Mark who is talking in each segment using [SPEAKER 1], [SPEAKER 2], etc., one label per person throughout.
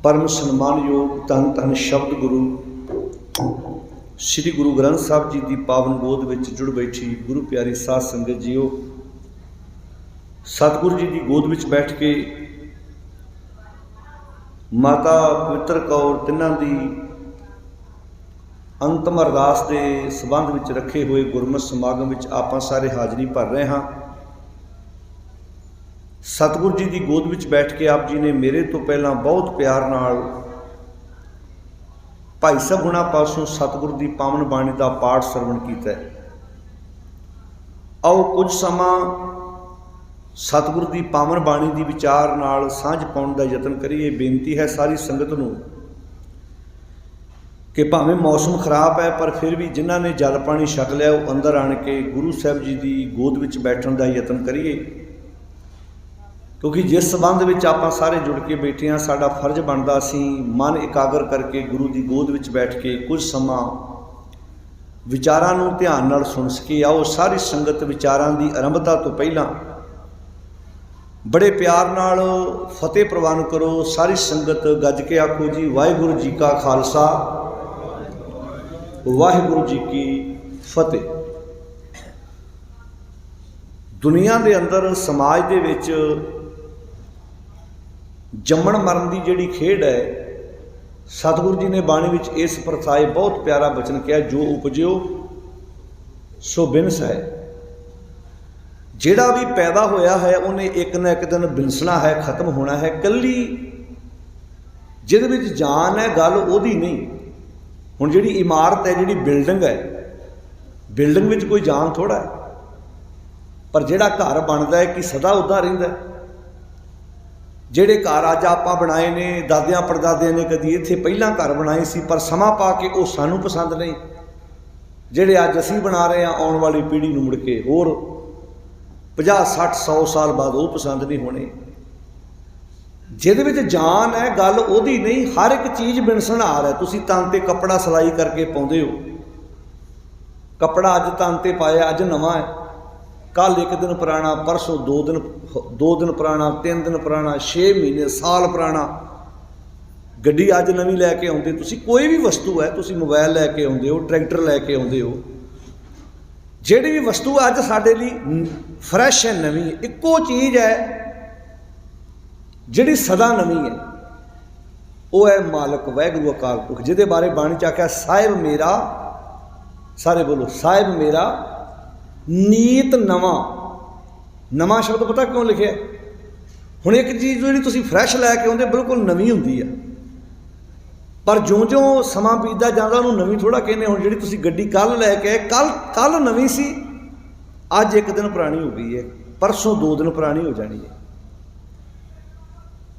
[SPEAKER 1] परम सन्मानयोग धन धन शब्द गुरु श्री गुरु ग्रंथ साहब जी की पावन गोद में जुड़ बैठी गुरु प्यारी साध संगत जीओ। सतगुरु जी की गोद में बैठ के माता पवित्र कौर तिन्हां दी अंतिम अरदास के संबंध में रखे हुए गुरमत समागम में आप सारे हाज़री भर रहे हाँ। सतगुरु जी की गोद में बैठ के आप जी ने मेरे तो पहला बहुत प्यार नाल भाई साहब गुणा पासों सतगुरु की पावन बाणी का पाठ सरवण किया। आओ कुछ समा सतगुरु की पावन बाणी की विचार नाल सांझ पाउण का यतन करिए। बेनती है सारी संगत नूं कि भावें मौसम खराब है पर फिर भी जिन्हों ने जल पानी छक लिया वो अंदर आण के गुरु साहब जी की गोद में बैठने का यतन करिए, क्योंकि जिस संबंध में आप सारे जुड़ के बैठे हैं साडा फर्ज बनता असी मन एकाग्र करके गुरु की गोद में बैठ के कुछ समा विचारां नूं ध्यान नाल सुन सके। आओ सारी संगत विचारां की आरंभता तो पहला बड़े प्यार नाल फतेह प्रवान करो। सारी संगत गज के आखो जी वाहिगुरू जी का खालसा वाहिगुरू जी की फतेह। दुनिया के अंदर समाज के विच जम्मण मरण की जिहड़ी खेड है, सतगुरु जी ने बाणी विच इस प्रथाए बहुत प्यारा बचन किया, जो उपजियो सो बिनस है। जिहड़ा भी पैदा होया है उन्हें एक ना एक दिन बिनसना है, खत्म होना है। कल्ली जिहदे विच जान है गल उहदी नहीं। हुण जिहड़ी इमारत है, जिहड़ी बिल्डिंग है, बिल्डिंग विच कोई जान थोड़ा है, पर जिहड़ा घर बनता है कि सदा उदा रहिंदा है। जिहड़े घर अज आपां बनाए ने दादियां परदादियां ने कदी इत्थे पहिलां घर बनाए सी पर समा पा के वो सानूं पसंद नहीं। जिहड़े अज असीं बना रहे हैं आउण वाली पीढ़ी नूं मुड़ के होर 50 60 100 साल बाद वो पसंद नहीं होने। जिहदे विच जान है गल उहदी नहीं। हर एक चीज़ बिनसनार है। तुसीं तन ते कपड़ा सिलाई करके पाउंदे हो, कपड़ा अज तन ते पाया अज नवां है, कल एक दिन पुराना, परसों दो दिन पुराना, 3 दिन पुराना, 6 महीने साल पुराना। गड्डी अज नवीं लैके आउंदे तुसीं, कोई भी वस्तु है, तुसीं मोबाइल लैके आउंदे हो, ट्रैक्टर लैके आउंदे हो, जिहड़ी भी वस्तु अज साडे लई फ्रैश है, नवीं है। इक्को चीज़ है जिहड़ी सदा नवीं है, वो है मालक वाहिगुरू अकाल पुरख, जिहदे बारे बाणी च आख्या साहिब मेरा, सारे बोलो साहिब मेरा नीत नवां। नवां शब्द पता क्यों लिखे? हुण एक चीज़ जिहड़ी तुसीं फ्रैश लैके आउंदे बिल्कुल नवीं हुंदी है, पर ज्यों ज्यों समा बीतदा जांदा उहनूं नवीं थोड़ा कहने। हुण जिहड़ी तुसीं गड्डी कल लैके आए, कल नवीं सी, अज एक दिन पुरानी हो गई है, परसों 2 दिन पुरानी हो जानी है।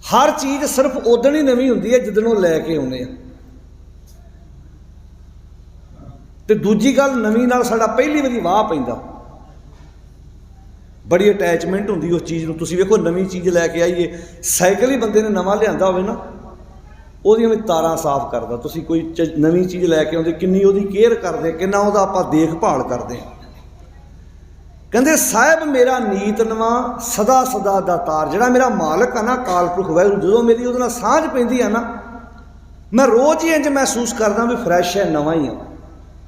[SPEAKER 1] हर चीज़ सिर्फ उदण ही नवीं हुंदी है जिदण वो लैके आउंदे आ। ते दूजी गल नवीं नाल साडा पहली वारी वाह पैंदा, बड़ी अटैचमेंट होंदी उस चीज़ नूं। तुसीं वेखो नवीं चीज़ लैके आईए, साइकिल ही बंदे ने नवां लिआंदा होवे ना, ਉਹਦੀਆਂ ਵੀ ਤਾਰਾਂ ਸਾਫ਼ ਕਰਦਾ। ਤੁਸੀਂ ਕੋਈ ਨਵੀਂ ਚੀਜ਼ ਲੈ ਕੇ ਆਉਂਦੇ, ਕਿੰਨੀ ਉਹਦੀ ਕੇਅਰ ਕਰਦੇ, ਕਿੰਨਾ ਉਹਦਾ ਆਪਾਂ ਦੇਖਭਾਲ ਕਰਦੇ ਹਾਂ। ਕਹਿੰਦੇ ਸਾਹਿਬ ਮੇਰਾ ਨੀਤ ਨਵਾਂ ਸਦਾ ਸਦਾ ਦਾ ਤਾਰ। ਜਿਹੜਾ ਮੇਰਾ ਮਾਲਕ ਆ ਨਾ ਅਕਾਲ ਪੁਰਖ ਵਾਹਿਗੁਰੂ, ਜਦੋਂ ਮੇਰੀ ਉਹਦੇ ਨਾਲ ਸਾਂਝ ਪੈਂਦੀ ਆ ਨਾ, ਮੈਂ ਰੋਜ਼ ਹੀ ਇੰਝ ਮਹਿਸੂਸ ਕਰਦਾ ਵੀ ਫਰੈਸ਼ ਹੈ, ਨਵਾਂ ਹੀ ਆ,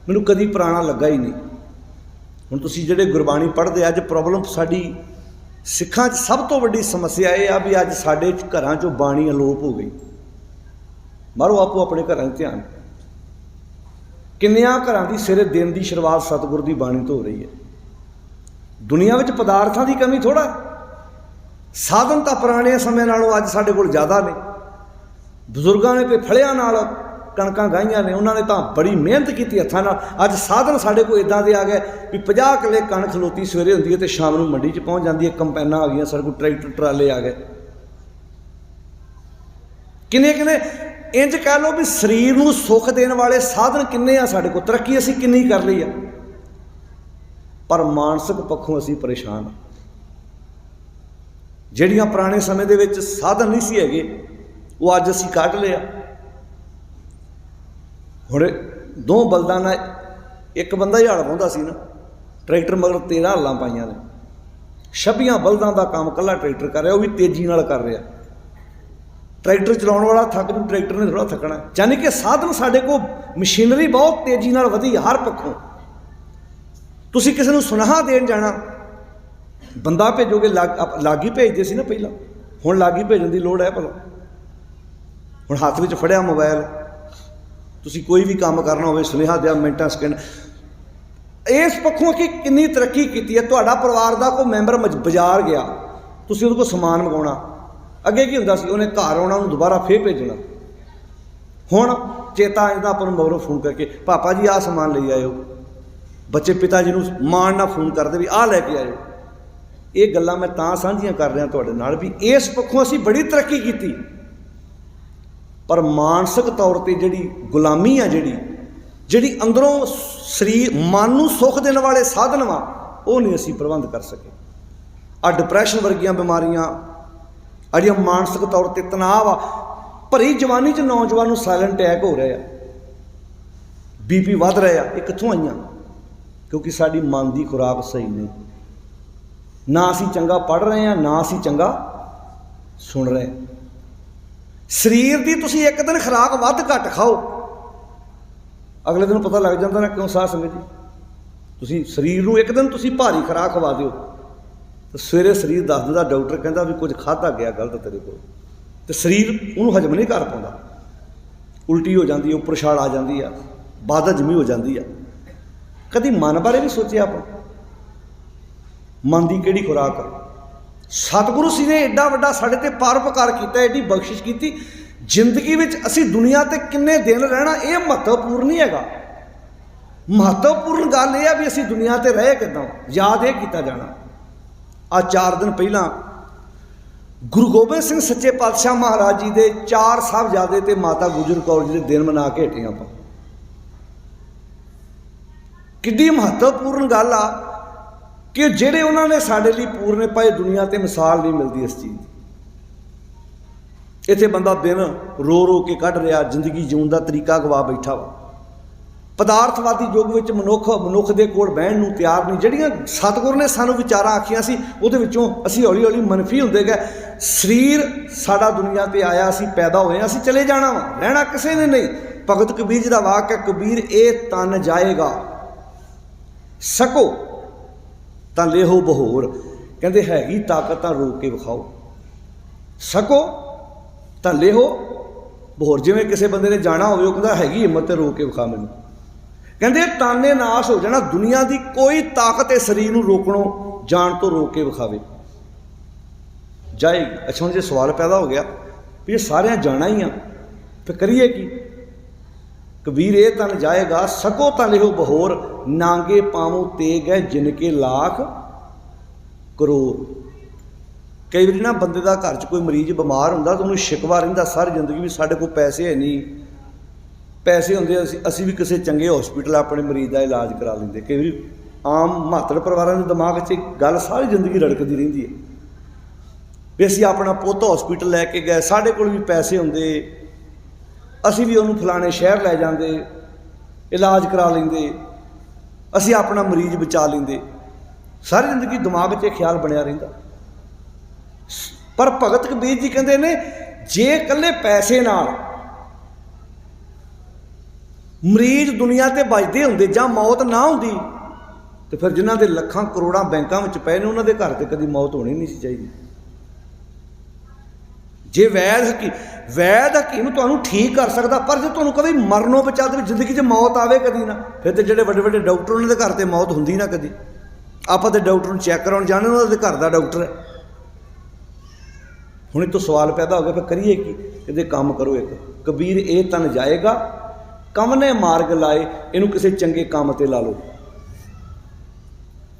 [SPEAKER 1] ਮੈਨੂੰ ਕਦੀ ਪੁਰਾਣਾ ਲੱਗਾ ਹੀ ਨਹੀਂ। ਹੁਣ ਤੁਸੀਂ ਜਿਹੜੇ ਗੁਰਬਾਣੀ ਪੜ੍ਹਦੇ, ਅੱਜ ਪ੍ਰੋਬਲਮ ਸਾਡੀ ਸਿੱਖਾਂ 'ਚ ਸਭ ਤੋਂ ਵੱਡੀ ਸਮੱਸਿਆ ਇਹ ਆ ਵੀ ਅੱਜ ਸਾਡੇ ਘਰਾਂ 'ਚੋਂ ਬਾਣੀ ਅਲੋਪ ਹੋ ਗਈ। मारो आपो अपने घर ध्यान, किन्नियां घरां दी सिरे दिन की शुरुआत सतगुर की बाणी तो हो रही है। दुनिया में पदार्थों की कमी थोड़ा, साधन तो पुराने समय नालों अज साडे कोल ज़्यादा ने। बजुर्गों ने तो फलियां नाल कणकां गाईआं ने, उन्होंने तो बड़ी मेहनत की हत्थां नाल। अज साधन साडे कोल इदां दे आ गए भी 50 किले कणक खलोती सवेरे हुंदी है तो शाम नूं मंडी 'च पहुँच जाती है। कंपाइनां आ गईआं, साडे कोल ट्रैक्टर ट्राले आ गए। किन्ने किन्ने इंज कह लो भी शरीर नूं सुख देने वाले साधन किन्ने आ साडे कोल, तरक्की असीं किन्नी कर ली है, पर मानसिक पक्षों असीं परेशान हाँ। जिहड़ियां पुराने समय दे विच साधन नहीं सी हैगे वो अज असीं कढ लिया। हुण 2 बलदां नाल एक बंदा ही हल वाहुंदा सी ना, ट्रैक्टर मगर 13 हल्लां पाईआं ने। 26 बलदां का काम कल्ला ट्रैक्टर कर रहा, वो भी तेजी नाल कर रहा। ट्रैक्टर चलाने वाला थक जू, ट्रैक्टर ने थोड़ा थकना। यानी कि साधन साढ़े को मशीनरी बहुत तेजी नाल वधी हर पक्षों। तुसीं किसी नूं सुनाहा देण जाना, बंदा भेजोगे, लागी भेजते सी ना पहला, हुण लागी भेजण दी लोड़ है भला। हुण हत्थ विच फड़िया मोबाइल, तुसीं कोई भी काम करना होवे सुनेहा दिया मिनटां सैकेंड। इस पक्षों कि कितनी तरक्की की है। तुहाडा परिवार का कोई मैंबर बाजार गया, तुसीं उहदे कोल समान मंगाउणा, अगे की हुंदा सी उहने घर आउणा, उहनूं दोबारा फिर भेजना। हुण चेता आ जांदा आपां नूं मगरों फोन करके, पापा जी आ समान ले आयो। बच्चे पिता जी नूं माण नाल फोन करदे भी आ लैके आयो। ये गल्लां मैं तां साझीआं कर रहा तुहाडे नाल भी इस पक्षों असीं बड़ी तरक्की की, पर मानसिक तौर पर जिहड़ी गुलामी आ, जिहड़ी अंदरों शरीर मन नूं सुख देने वाले साधन वा, वो नहीं असीं प्रबंध कर सके। आ डिप्रैशन वर्गियां बीमारियां, अड़िया मानसिक तौर पर तनाव आ, भरी जवानी च नौजवान साइलेंट अटैक हो रहे हैं, BP वध रहे हैं। ये कित्थों आईयां? क्योंकि साडी मन की खुराक सही नहीं, ना असीं चंगा पढ़ रहे हैं, ना असीं चंगा सुन रहे हैं। शरीर की तुसीं एक दिन खुराक वध घट खाओ, अगले दिन पता लग जाता ना क्यों साध संगत जी। तुसीं शरीर नूं एक दिन तुसीं भारी खुराक खवा दिओ तो सवेरे शरीर दस दिंदा, डॉक्टर कहता भी कुछ खाधा गया गलत तेरे को, तो शरीर उन्होंने हजम नहीं कर पाता, उल्टी हो जाती है, उपर छाल आ जाती है, बद हजमी हो जाती है। कभी मन बारे भी सोचे आप, मन की किहड़ी खुराक? सतगुरु जी ने एडा वड्डा साडे ते परोपकार किया, एडी बख्शिश की। जिंदगी में असी दुनिया ते किन्ने दिन रहना ये महत्वपूर्ण नहीं है। महत्वपूर्ण गल यह भी असी दुनिया ते रहे किदां, याद यह किया जाना। आ 4 दिन पहला गुरु गोबिंद सिंह सच्चे पातशाह महाराज जी के 4 साहिबजादे ते माता गुजर कौर जी के दिन मना के हटे आप। किड्डी महत्वपूर्ण गल आ कि जिहड़े उन्होंने साडे लई पूरने पाए, दुनिया ते मिसाल नहीं मिलती इस चीज़। इत्थे बंदा दिन रो रो के कढ़ रहा, जिंदगी जीवन का तरीका गवा बैठा वा। पदार्थवादी युग में मनुख के कोल बहन नूं तैयार नहीं। जिहड़ियां सतगुर ने सानूं विचारां आखियां सी, उहदे विचों असीं हौली हौली मनफी हुंदे गए। शरीर साडा दुनिया ते आया, असीं पैदा होए, असीं चले जाना वा, रहना किसी ने नहीं। भगत कबीर जी का वाक है, कबीर ए तन जाएगा, सको तां लेहो बहोर। कहंदे हैगी ताकत तां रोक के विखाओ, सको तां लेहो बहोर। जिवें किसी बंदे ने जाना होवे, कहंदा हैगी हिम्मत ते रोक के विखा मैनूं। कहंदे ताने नाश हो जाना, दुनिया की कोई ताकत है शरीर नूं रोकणों जान तो रोक के विखावे जाएगी। अच्छा हुण जे सवाल पैदा हो गया भी ये सारियां जाना ही आ, फिर करिए की? कबीर ये तन जाएगा, सको तां लेहो बहोर, नांगे पावों तेग है जिनके लाख करोड़। कई बार ना बंदे का घर च कोई मरीज बीमार होंदा तो उन्हें शिकवा रहिंदा सारी जिंदगी भी साढ़े को पैसे है नहीं, पैसे होंदे असी भी किसी चंगे हॉस्पिटल अपने मरीज का इलाज करा लेंदे। कई बार आम मातड़ परिवारों के दिमाग च गल सारी जिंदगी रड़कती रहिंदी है भी असी अपना पुत हॉस्पिटल लैके गए, साढ़े कोल भी पैसे होंदे, असी भी उन्होंने फलाने शहर लै जाते, इलाज करा लेंदे, असी अपना मरीज बचा लेंदे। सारी जिंदगी दिमाग च ख्याल बनया रहिंदा। पर भगत कबीर जी कहते ने जे कल्ले पैसे नाल मरीज दुनिया ते बचते होंदे जां मौत ना होंदी, तो फिर जिन्हां दे लखां करोड़ां बैंकां विच पए ने उन्हां दे घर ते कदी मौत होनी नहीं सी चाहिदी। जे वैद हकीम तुहानूं ठीक कर सकदा, पर जे तुहानूं कभी मरनों बचा दे, जिंदगी च मौत आवे कदी ना, फिर तो जिहड़े वड्डे वड्डे डॉक्टर उन्हां दे घर ते मौत हुंदी ना कदी। आपां ते डॉक्टर नूं चैक कराउण जाणे, उन्हां दे घर दा डॉक्टर है। हुण इत्थों सवाल पैदा हो गया फिर करिए की? कहते काम करो एक, कबीर ए तन जाएगा, कमने मार्ग लाए, इनू किसी चंगे काम ते ला लो।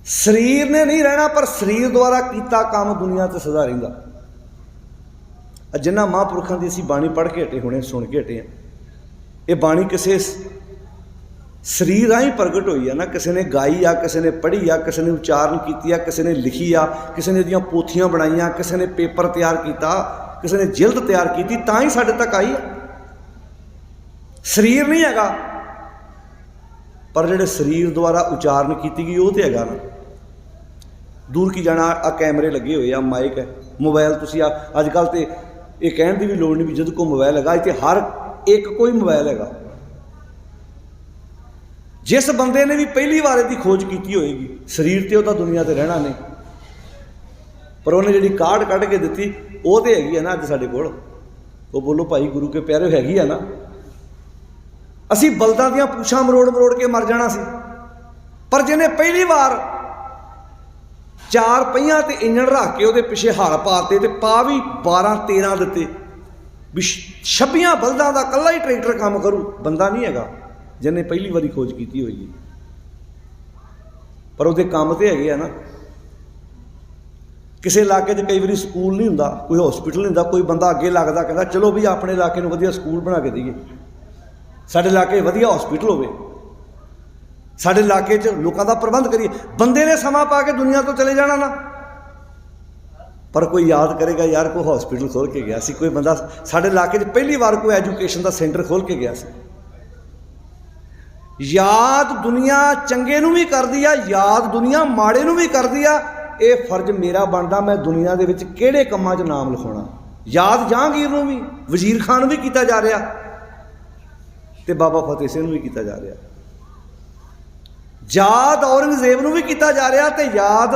[SPEAKER 1] शरीर ने नहीं रहना, पर शरीर द्वारा किया काम दुनिया ते सदा रहिंदा। जिन्हां महापुरखों की असीं बाणी पढ़ के हटे हुणे, सुन के हटे हैं, ये बाणी किसी शरीर राही प्रगट हुई है ना, किसी ने गाई आ, किसी ने पढ़ी आ, किसी ने उच्चारण की आ, किसी ने लिखी आ, किसी ने इहदियां पोथियां बनाईयां, किसी ने पेपर तैयार किया, किसी ने जिल्द तैयार की, तां ही साडे तक आई है। शरीर नहीं हैगा, पर जिहड़े शरीर द्वारा उच्चारण की गई वो तो हैगा ना। दूर की जाना, आ कैमरे लगे हुए आ, माइक है, मोबाइल तुसीं अजकल तो ये कहने की भी लोड़ नहीं भी जद को मोबाइल हैगा, इत्थे हर एक कोई मोबाइल हैगा। जिस बंदे ने भी पहली बार इसकी खोज की होएगी, शरीर तो दुनिया ते रहना नहीं, पर उन्हें जी काढ़ कढ़ के दी वो तो हैगी है ना अज साडे कोल। वो बोलो भाई गुरु के प्यारे हैगी है ना। असी बलदां दियां पूछां मरोड़ मरोड़ के मर जाना सी, पर जिन्हें पहली बार 4 पहियां ते इंजण रख के वो पिछे हल पाते ते पा भी 12-13 दिते भी 26 बलदां दा कल्ला ही ट्रैक्टर काम करू, बंदा नहीं हैगा जिन्हें पहली बारी खोज की होगी। पर वो काम तो है ना। किसी इलाके कई बार स्कूल नहीं होंदा, कोई हॉस्पिटल नहीं होंदा, कोई बंदा अगे लगता कहता चलो भी अपने इलाके में वधिया स्कूल बना के दईए, साडे इलाके वधिया हॉस्पिटल होवे, साडे इलाके च लोगों का प्रबंध करिए। बंदे ने समा पा के दुनिया तो चले जाना ना, पर कोई याद करेगा यार कोई हॉस्पिटल खोल के गया सी, कोई बंदा साडे इलाके च पहली बार कोई एजुकेशन का सेंटर खोल के गया सी। याद दुनिया चंगे नूं भी करदी आ, याद दुनिया माड़े नूं भी करदी आ। ये फर्ज मेरा बनता मैं दुनिया के विच किहड़े कामां च नाम लिखाउणा। याद जहांगीर नूं भी, वजीर खान नूं भी किया जा रहा, ते बाबा फतेह सिंह नूं भी किया जा रहा, याद औरंगजेब नूं भी किया जा रहा, ते याद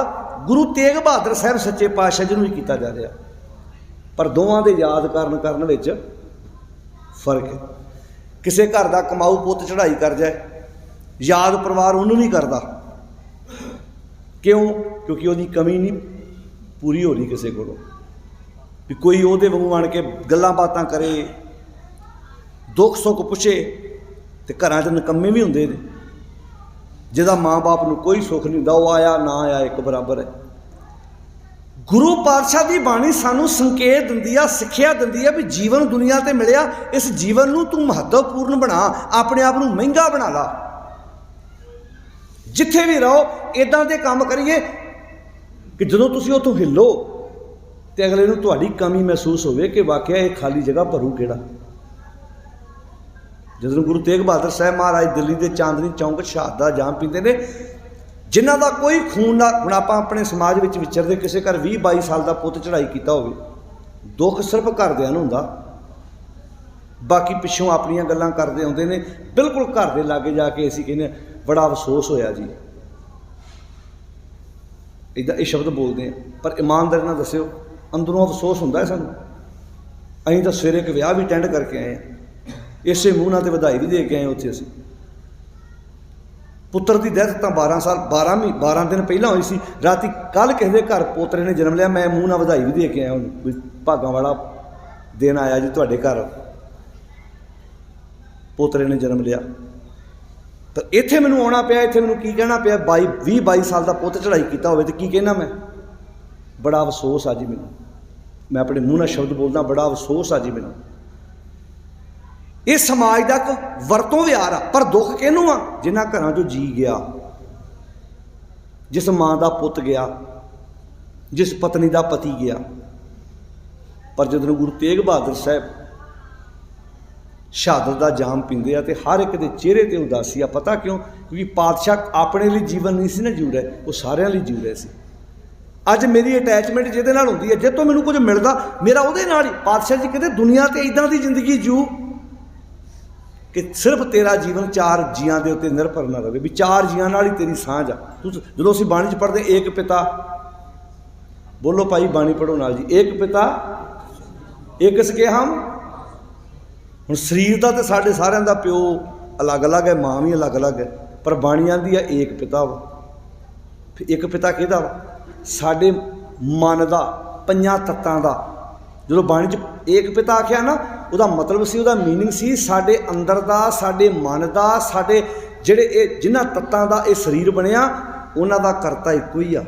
[SPEAKER 1] गुरु तेग बहादुर साहब सच्चे पातशाह जी नूं भी किया जा रहा। पर दोवां दे याद करन विच फर्क है। किसी घर का कमाऊ पुत चढ़ाई कर जाए, याद परिवार उन्होंने नहीं करता। क्यों? क्योंकि वो कमी नहीं पूरी हो रही किसी को भी कोई वो वांगू आण के गल्लां बातां करे, दुख सुख पुछे, तो घर च नकम्मे भी होंदे ने जिहदा माँ बाप नूं कोई सुख नहीं हुंदा, वो आया ना आया एक बराबर है। गुरु पातशाह की बाणी सानू संकेत दिंदी आ, सिक्ख्या दिंदी आ भी जीवन दुनिया ते मिलिया, इस जीवन नूं तू महत्वपूर्ण बना, अपने आप नूं महंगा बना ला। जिथे भी रहो इदां दे काम करिए कि जदों तुसीं उत्थों हिलो तो अगले नूं तुहाडी कमी महसूस होवे कि वाकई ये खाली जगह भरू किहड़ा। जदों गुरु तेग बहादुर साहब महाराज दिल्ली के चांदनी चौंक शहादत दा जाम पींदे ने, जिन्हां दा कोई खून ना, हुण आपां अपने समाज विच विचरदे किसी घर 20-22 साल का पुत चढ़ाई किया होवे, दुख सिर्फ घरदिआं नूं हुंदा, बाकी पिछों अपनियां गल्लां करदे आउंदे ने। बिल्कुल घर दे लागे जाके असीं कहने बड़ा अफसोस होया जी, इदा ये शब्द बोलते हैं, पर ईमानदारी नाल दस्सिओ अंदरों अफसोस हुंदा है सानूं। असीं तां सवेरे एक विआह भी अटेंड करके आए हैं, इसे मूँह नाल ते वधाई भी दे के आए उत्थे। असीं पुत्र की डेथ तो 12 दिन पहला हुई सी, राती कल किसी के घर पोतरे ने जन्म लिया, मैं मूँह नाल वधाई भी दे के आया, भी भागां वाला दिन आया जी तुहाडे घर पोतरे ने जन्म लिया। तो इत्थे मैनूं आउणा पिया, इत्थे मैनूं की कहना पिया, 20-22 साल का पुत चढ़ाई किया होवे तो की कहना मैं, बड़ा अफसोस आ जी मैनूं, मैं अपने मूँह नाल शब्द बोलदा, बड़ा अफसोस आ जी मैनूं। ये समाज का एक वरतों व्यवहार आ, पर दुख किहनूं आ जिन्हां घरां चों जी गया, जिस माँ का पुत गया, जिस पत्नी का पति गया। पर जदों गुरु तेग बहादुर साहब शहादत का जाम पींदे आ ते हर एक दे चेहरे ते उदासी आ। पता क्यों? क्योंकि पातशाह अपने लिए जीवन नहीं सी ना जी रहे, वो सारिਆਂ ਲਈ जी रहे सी। अज मेरी अटैचमेंट जिहदे नाल हुंदी है, जे तो मैनूं कुछ मिलदा मेरा उहदे नाल ही। पातशाह जी कहते दुनिया ते इदां दी जिंदगी जू कि सिर्फ तेरा जीवन 4 जियां दे उत्ते निर्भर ना रहे, भी 4 जियां नाल ही तेरी सांझ आ। तू जदों असीं बाणी च पढ़दे एक पिता, बोलो भाई बाणी पढ़ो नाल जी, एक पिता एक सके हम। हुण शरीर का तो साढ़े सारिਆਂ ਦਾ प्यो अलग अलग है, माँ भी अलग अलग है, पर बाणी आंदी है एक पिता वा। फिर एक पिता किहदा वा? साडे मन का 5 तत्तां दा। जो बाणी च एक पिता आख्या ना, उसका मतलब सी, उसका मीनिंग सी साडे अंदर दा, साडे मन का, साडे जिहड़े जिन्हां तत्तां दा ये शरीर बनिया, उन्हां दा करता इक्को ही आ।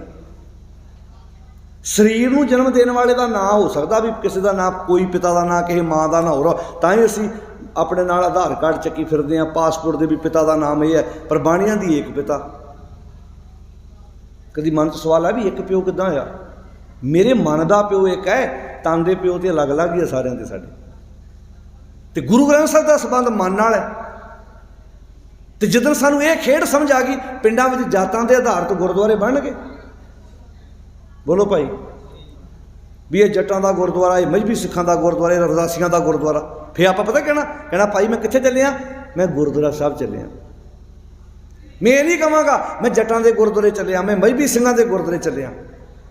[SPEAKER 1] शरीर नूं जन्म देने वाले का नाम हो सकता भी किसी का नाम, कोई पिता का नाम, किसी माँ का नाम हो रहा, तां ही असीं अपने नाल आधार कार्ड चक्की फिरदे हैं, पासपोर्ट दे भी पिता का नाम यह है, पर बाणियां दी एक पिता। कभी मन च सवाल है भी एक प्यो किदां होया? मेरे मन का प्यो एक है, तन दे प्यो तो अलग अलग ही है सारिਆਂ ਦੇ ਸਾਡੇ। तो गुरु ग्रंथ साहब का संबंध मन नाल है। तो जिदन सानू ये खेड समझ आ गई, पिंडां विच जातां दे आधार तो गुरुद्वारे बन गए। बोलो भाई, भी ये जट्टां दा गुरुद्वारा, ये मजहबी सिखां दा गुरुद्वारा, ये रविदासियां दा गुरुद्वारा। फिर आपां पता कहना भाई मैं कित्थे चलिया, मैं गुरुद्वारा साहब चलिया। मैं ये नहीं कहांगा मैं जट्टां दे गुरुद्वारे चलिया, मैं मजहबी सिंघां दे गुरुद्वारे चलिया,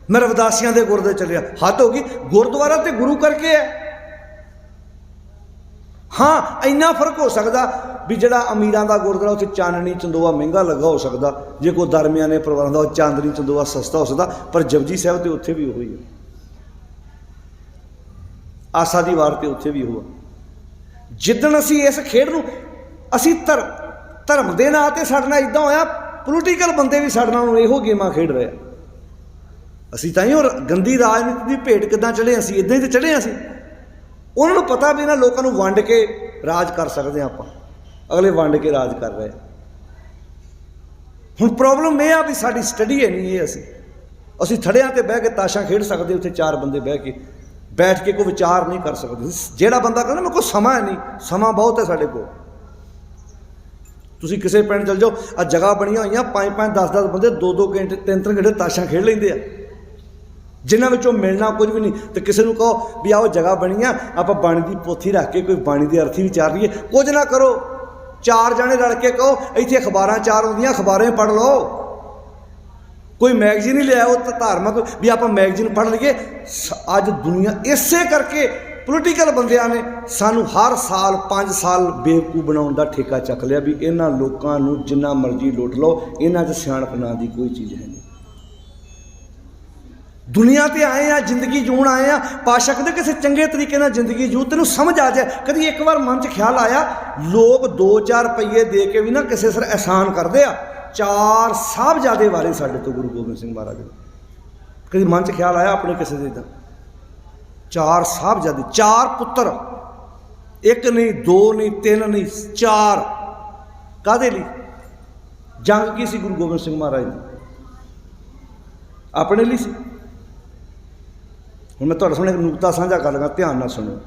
[SPEAKER 1] मैं रविदासियां दे गुरुद्वारे चलिया। हद हो गई। गुरुद्वारा तो गुरु करके है। हाँ इन्ना फर्क हो सकता भी जिहड़ा अमीरां दा गुरुद्वारा उत्थे चांदनी चंदोआ महंगा लगा हो सकता, जे कोई दरमियाने परिवारां दा चांदनी चंदोआ सस्ता हो सकता, पर जपजी साहब तो उत्थे भी उही है, आसा दी वार तो उत्थे भी हुआ। जिदन असी इस खेड नूं असी धर्म के नाँ ते साडे नाल इदां होया, पोलीटिकल बंदे भी साडे नाल इहो गेमां खेड रहे। असी ताईं गंदी राजनीति की भेट किदां चढ़े, असी इदां ही तो चढ़े। असी उन्होंने पता भी इन्हां लोकां नूं वंड के राज कर सकते हैं आपां, अगले वंड के राज कर रहे। हुण प्रॉब्लम यह आ भी साडी स्टडी है नहीं, ये असी थड़ियां ते बह के ताशां खेड सकते, उत्थे चार बंदे बैठ के कोई विचार नहीं कर सकते। जिहड़ा बंदा कहना मेरे को समा है नहीं, समा बहुत है साडे कोल। तुसीं किसी पिंड चल जाओ, आ जगह बनिया हुई 5-5, 10-10 बंदे 2-2 घंटे 3-3 घंटे ताशां खेड लेंदे आ, जिन्हां विचों मिलना कुछ भी नहीं। तो किसी को कहो भी आओ जगह बनी आ, आपां बाणी की पोथी रख के कोई बाणी की अर्थी विचार लीए, कुछ ना करो, चार जने रल के कहो इत्थे अखबारां चार आउंदियां, अखबारें पढ़ लो, कोई मैगजीन ही ले आओ धार्मिक भी आप मैगजीन पढ़ लीए। अज दुनिया इसे करके पोलीटिकल बंदियां ने सानू हर साल 5 साल बेवकूफ बनाउण दा ठेका चक लिया भी इन्हां लोकां नूं जिन्ना मर्जी लुट लो, इन्हां 'च सियाणप नां दी कोई चीज़ है नहीं। दुनिया ते आए हैं, जिंदगी जूण आए हैं, पाशा कहते किसी चंगे तरीके नाल जिंदगी जू, तेनों समझ आ जाए। कभी एक बार मन च ख्याल आया लोग 2-4 रुपये दे के भी ना किसी सिर एहसान करते आ। 4 साहबजादे वारे साडे तो गुरु गोबिंद सिंह महाराज ने, कभी मन च ख्याल आया अपने किसी दे 4 साहबजादे, 4 पुत्र, 1 नहीं 2 नहीं 3 नहीं 4, काहदे लई? जंग की सी गुरु गोबिंद सिंह महाराज ने? अपने लिए सी। हुण मैं तुहाडे सामने एक नुकता साझा कर लगा, ध्यान नाल सुणो।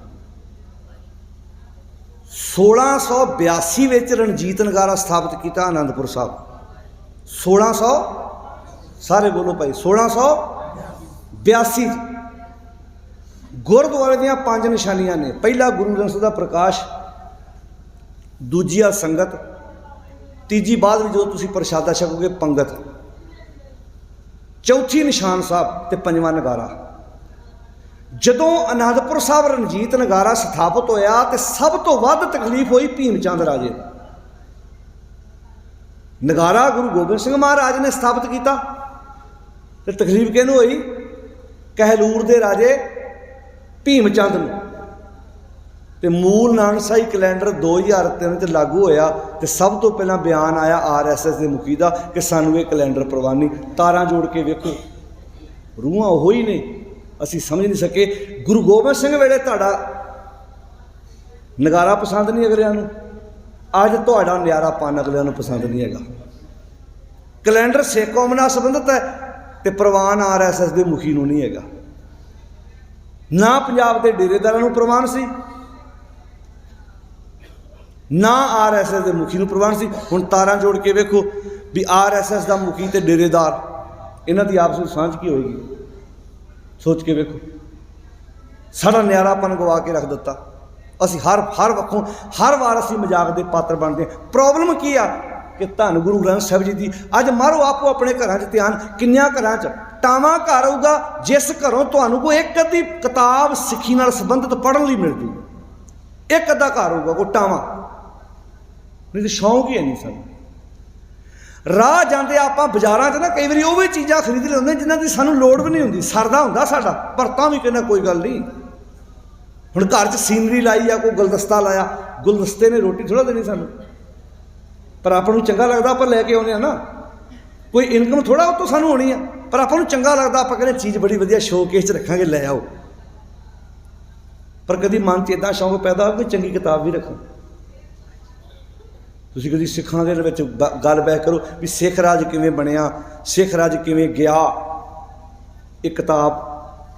[SPEAKER 1] 1682 विच रणजीत नगारा स्थापित किया आनंदपुर साहब। 1600 सारे बोलो भाई, 1682 गुरुद्वारे दीयां 5 निशानियां ने। पहला गुरु ग्रंथ दा प्रकाश, दूजी आ संगत, तीजी बाद में जो तुसीं प्रशादा छकोगे पंगत, चौथी निशान साहब ते 5वां नगारा। जदों आनंदपुर साहब रणजीत नगारा स्थापित होया तो सब तो वध तकलीफ हुई भीम चंद राजे। नगारा गुरु गोबिंद सिंह महाराज ने स्थापित किया, तो तकलीफ किहनूं हुई? कहलूर के राजे भीम चंद नूं। ते मूल नानकशाही कैलेंडर 2003 च लागू होया, तो सब तो पहला बयान आया RSS के मुखी का कि सानू ये कैलेंडर प्रवानी। तारां जोड़ के वेखो, रूहां उहो ही ने, असी समझ नहीं सके। गुरु गोबिंद सिंह वेले तुहाडा नगारा पसंद नहीं अगलियां नूं, अज तुहाडा न्यारापन अगलियां नूं पसंद नहीं हैगा। कैलेंडर सिख कौम नाल संबंधित है, तो प्रवान RSS के मुखी नूं नहीं हैगा, ना पंजाब के डेरेदारां नूं प्रवान सी, ना RSS के मुखी नूं प्रवान सी। हुण तारां जोड़ के वेखो भी RSS का मुखी ते डेरेदार इन्हां दी आपस में सांझ की होएगी? सोच के वेखो, साडा न्यारापन गवा के रख दिता। असी हर वक्खों हर वार असी मजाक के पात्र बनते हैं। प्रॉब्लम की आ कि धन गुरु ग्रंथ साहिब जी की अज मारो आपो अपने घरां च ध्यान, किन्नियां घरां च टावां घर होगा जिस घरों तुहानूं कोई एक अद्धी किताब सिੱਖੀ नाल संबंधित पढ़न लई मिल जूगी। एक अद्धा घर होगा कोई टावां, नहीं तो शौक ही है नहीं सानूं। राह जाते आप बाजारां च ना कई बार वो भी चीज़ां खरीद लेंदे जिन्हां दी सानूं लोड़ भी नहीं हुंदी, सरदा हुंदा साडा, पर तां भी कहना कोई गल नहीं। हुण घर च सीनरी लाई आ, कोई गुलदस्ता लाया, गुलदस्ते ने रोटी थोड़ा देनी सानूं, पर आपां नूं चंगा लगदा आपां लैके आउंदे आ ना, कोई इनकम थोड़ा उतों सानूं होनी है, पर आपां नूं चंगा लगदा, आपां कहने चीज़ बड़ी वधिया शोकेस च रखांगे, लै आओ। पर कभी मन च इदां शौक पैदा हो कोई चंगी किताब भी रखो। तुसीं कभी सिखां दे विच गल बैठ करो भी सिख राज किवें बनिया, सिख राज किवें गया। एक किताब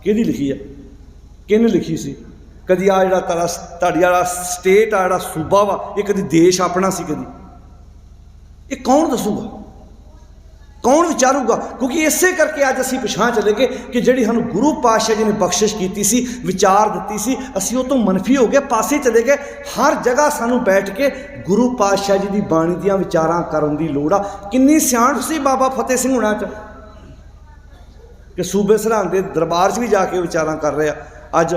[SPEAKER 1] किहदी लिखी है, किहने लिखी सी? कदी आ जिहड़ा तुहाडी वाला स्टेट आ जिहड़ा सूबा वा, ये कदी देश अपना सी? कदी ये कौन दसूगा? कौन विचारूगा? क्योंकि इसे करके अज असीं पिछां चले गए कि जिहड़ी सानूं गुरु पातशाह जी ने बख्शिश कीती सी, विचार दित्ती सी, असीं उह तों मनफी हो गए, पासे चले गए। हर जगह सानूं बैठ के गुरु पातशाह जी की बाणी दियां विचारां करन दी लोड़ आ। किन्नी सियाणप सी बाबा फतेह सिंह हुणां च कि सूबे सरहंद दे दरबार च भी जाके विचारां कर रहे आ। अज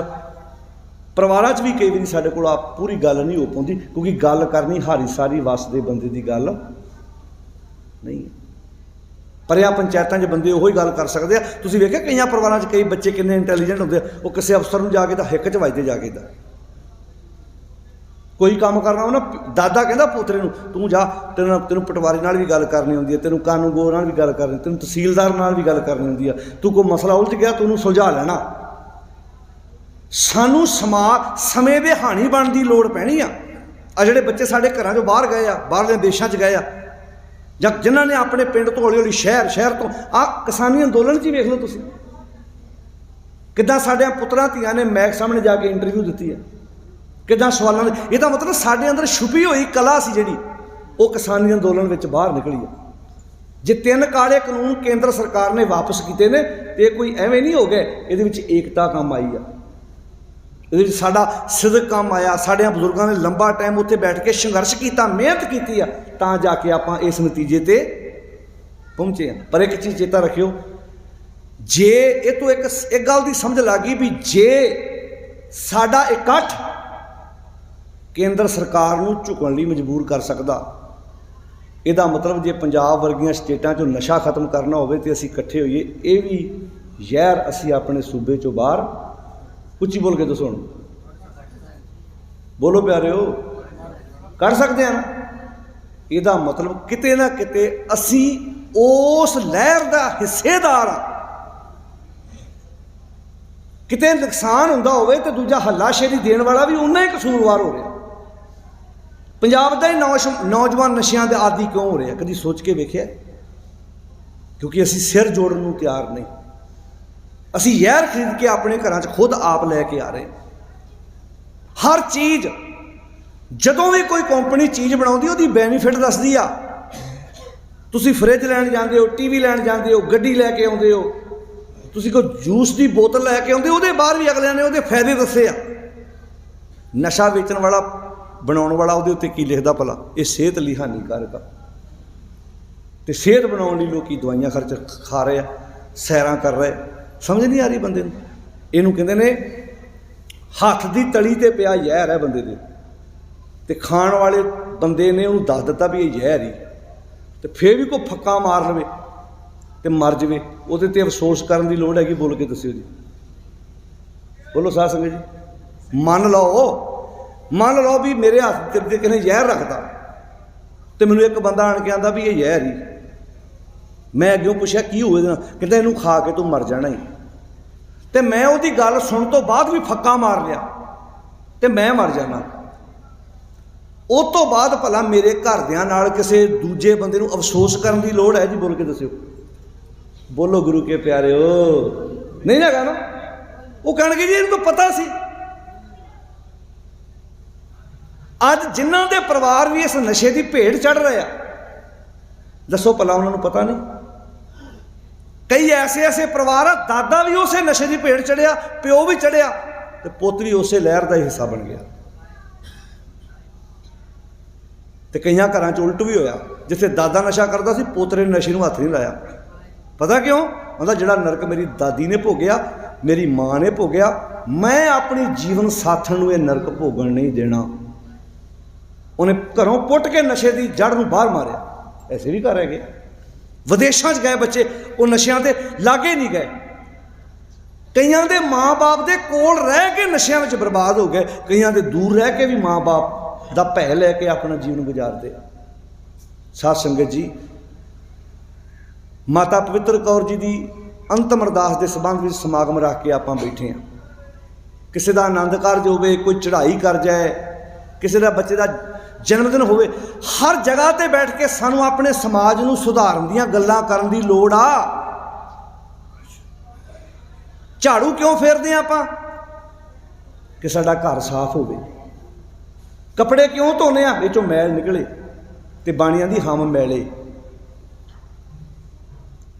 [SPEAKER 1] परिवारां च भी कई वारी साडे कोल पूरी गल नहीं हो पाउंदी, क्योंकि गल करनी हारी सारी वस दे बंदे दी गल नहीं है। परियां पंचायतां 'च बंदे उही गल कर सकते हैं। तुसीं वेखिआ कई परिवारां 'च कई बच्चे किन्ने इंटैलीजेंट हुंदे, वो किसी अफसर नूं जाके तां हिक 'च वजदे जाके तां कोई काम करना हो ना, दादा कहता पोतरे नूं तूं जा, तेनों पटवारी नाल भी गल करनी होंदी है, तेनों कानूनगो नाल भी गल करनी, तेनों तहसीलदार नाल भी गल करनी होंदी है, तू कोई मसला उलझ गया तू उहनूं सुलझा लेना। सानूं समय दे हानी बनने की लोड़ पैनी आ। जिहड़े बच्चे साडे घरां चों बाहर गए आ, बाहरले देशां 'च गए आ, जां जिन्हां ने अपने पिंड तो हौली हौली शहर तो किसानी अंदोलन 'च ही वेख लो तुसीं किदां साडे पुत्रां धीआं ने मैक सामने जाके इंटरव्यू दित्ती है, किदां सवालों ने। इहदा मतलब साडे अंदर छुपी हुई कला सी जिहड़ी वो किसानी अंदोलन विच बाहर निकली है। जे 3 काले कानून केंद्र सरकार ने वापस किए ने तो कोई एवें नहीं हो गए, इहदे विच एकता काम आई आ, इहदे विच साडा सिदक काम आया। साडे बजुर्गों ने लंबा टाइम उत्थे बैठ के संघर्ष किया, मेहनत की है, तां जाके आपां इस नतीजे ते पहुंचे हैं। पर एक चीज़ चेता रखियो, जे ये तो एक गल की समझ लग गई भी जे साडा इकट्ठ केंद्र सरकार नूं झुकण लई मजबूर कर सकदा, इहदा मतलब जे पंजाब वर्गियां स्टेटां चों नशा खत्म करना होवे ते असीं इकट्ठे होईए, ये भी जहर असीं अपने सूबे चों बाहर, उच्ची बोल के दसो, बोलो प्यारेओ, कर सकते हैं ना। इहदा मतलब किते ना किते असीं उस लहर दा हिस्सेदार आ। किते नुकसान हुंदा होवे ते दूजा हल्लाशेरी देण वाला भी उन्ना ही कसूरवार हो रहा। पंजाब दा ही नौजवान नशियां दे आदी क्यों हो रहे? कभी सोच के वेखिआ? क्योंकि असीं सिर जोड़न नूं तैयार नहीं, असीं जहर खरीद के अपने घरां च खुद आप लैके आ रहे। हर चीज़ जदों भी कोई कंपनी चीज़ बनाउंदी उहदी बेनीफिट दसदी आ। तुसीं फ्रिज लैण जांदे हो, टीवी लैण जांदे हो, गड्डी लैके आउंदे हो, तुसीं कोई जूस की बोतल लैके आउंदे, उहदे बाहर भी अगलियां ने उहदे फायदे दस्से आ। नशा वेचण वाला बनाउण वाला उहदे उत्ते की लिखदा भला, ये सेहत लई हानिकारक आ, ते सेहत बनाउण लई लोकी दवाइयां खर्च खा रहे आ, सैरां कर रहे। समझ नहीं आ रही बंदे नूं। इहनूं कहंदे ने हत्थ दी तली ते पिया जहर है बंदे दे, ते खाण वाले बंदे ने उहनूं दस दित्ता भी ये जहर ही, ते फिर भी कोई फक्का मार लवे ते मर जावे, उहदे ते अफसोस करन दी लोड़ हैगी? बोल के दस्सिओ जी, बोलो साध संगत जी। मान लो भी मेरे हत्थ ते किसी ने जहर रखता, तो मैनूं एक बंदा आण के आंदा भी ये जहर ही, मैं अग्गों पुछया की होवे ना, कहता इहनूं खा के तूं मर जाना ही। तो मैं उहदी गल सुन तो बाद भी फक्का मार लिया तो मैं मर जाना। उस तो बाद भला मेरे घरदियां नाल किसी दूजे बंदे नूं अफसोस करन दी लोड़ है जी? बोल के दस्सिओ, बोलो गुरु के प्यारे हो, नहीं ना कहना। वो कहणगे जी इहनूं तो पता सी। अज जिन्हां दे परिवार भी इस नशे की भेड़ चढ़ रहे आ, दसो भला उन्होंने पता नहीं? कई ऐसे परिवार आ, दादा भी उस नशे की भेड़ चढ़िया, प्यो भी चढ़िया, तो पुत भी उस लहर का हिस्सा बन गया। तो कई घर च उल्ट भी होया, जिथे दादा नशा करता सी, पोतरे ने नशे नूं हथ नहीं लाया। पता क्यों? मतलब जिहड़ा नरक मेरी दादी ने भोगिया, मेरी माँ ने भोगिया, मैं अपनी जीवन साथन नूं ये नरक भोगण नहीं देना। उन्हें घरों पुट के नशे की जड़ नूं बाहर मारिया। ऐसे भी घर है, विदेशों गए बच्चे, वो नशियां दे लागे नहीं गए। कईयां दे माँ बाप दे कोल रह के नशियां विच बर्बाद हो गए, कईयां दे दूर रह के भी माँ बाप दा भै लैके अपना जीवन गुजारते। साध संगत जी, माता पवित्र कौर जी की अंतिम अरदास के संबंध में समागम रख के आप बैठे हैं। किसी का आनंद कारज होवे, कोई चढ़ाई कर जाए, किसी का बच्चे का जन्मदिन होवे, हर जगह ते बैठ के सानू अपने समाज नूं सुधारन दीयां गल्लां करन दी लोड़ आ। झाड़ू क्यों फेरदे आपां? कि साडा घर साफ होवे। कपड़े क्यों धोने आ? इह चों मैल निकले, ते बाणियां दी हम मैले।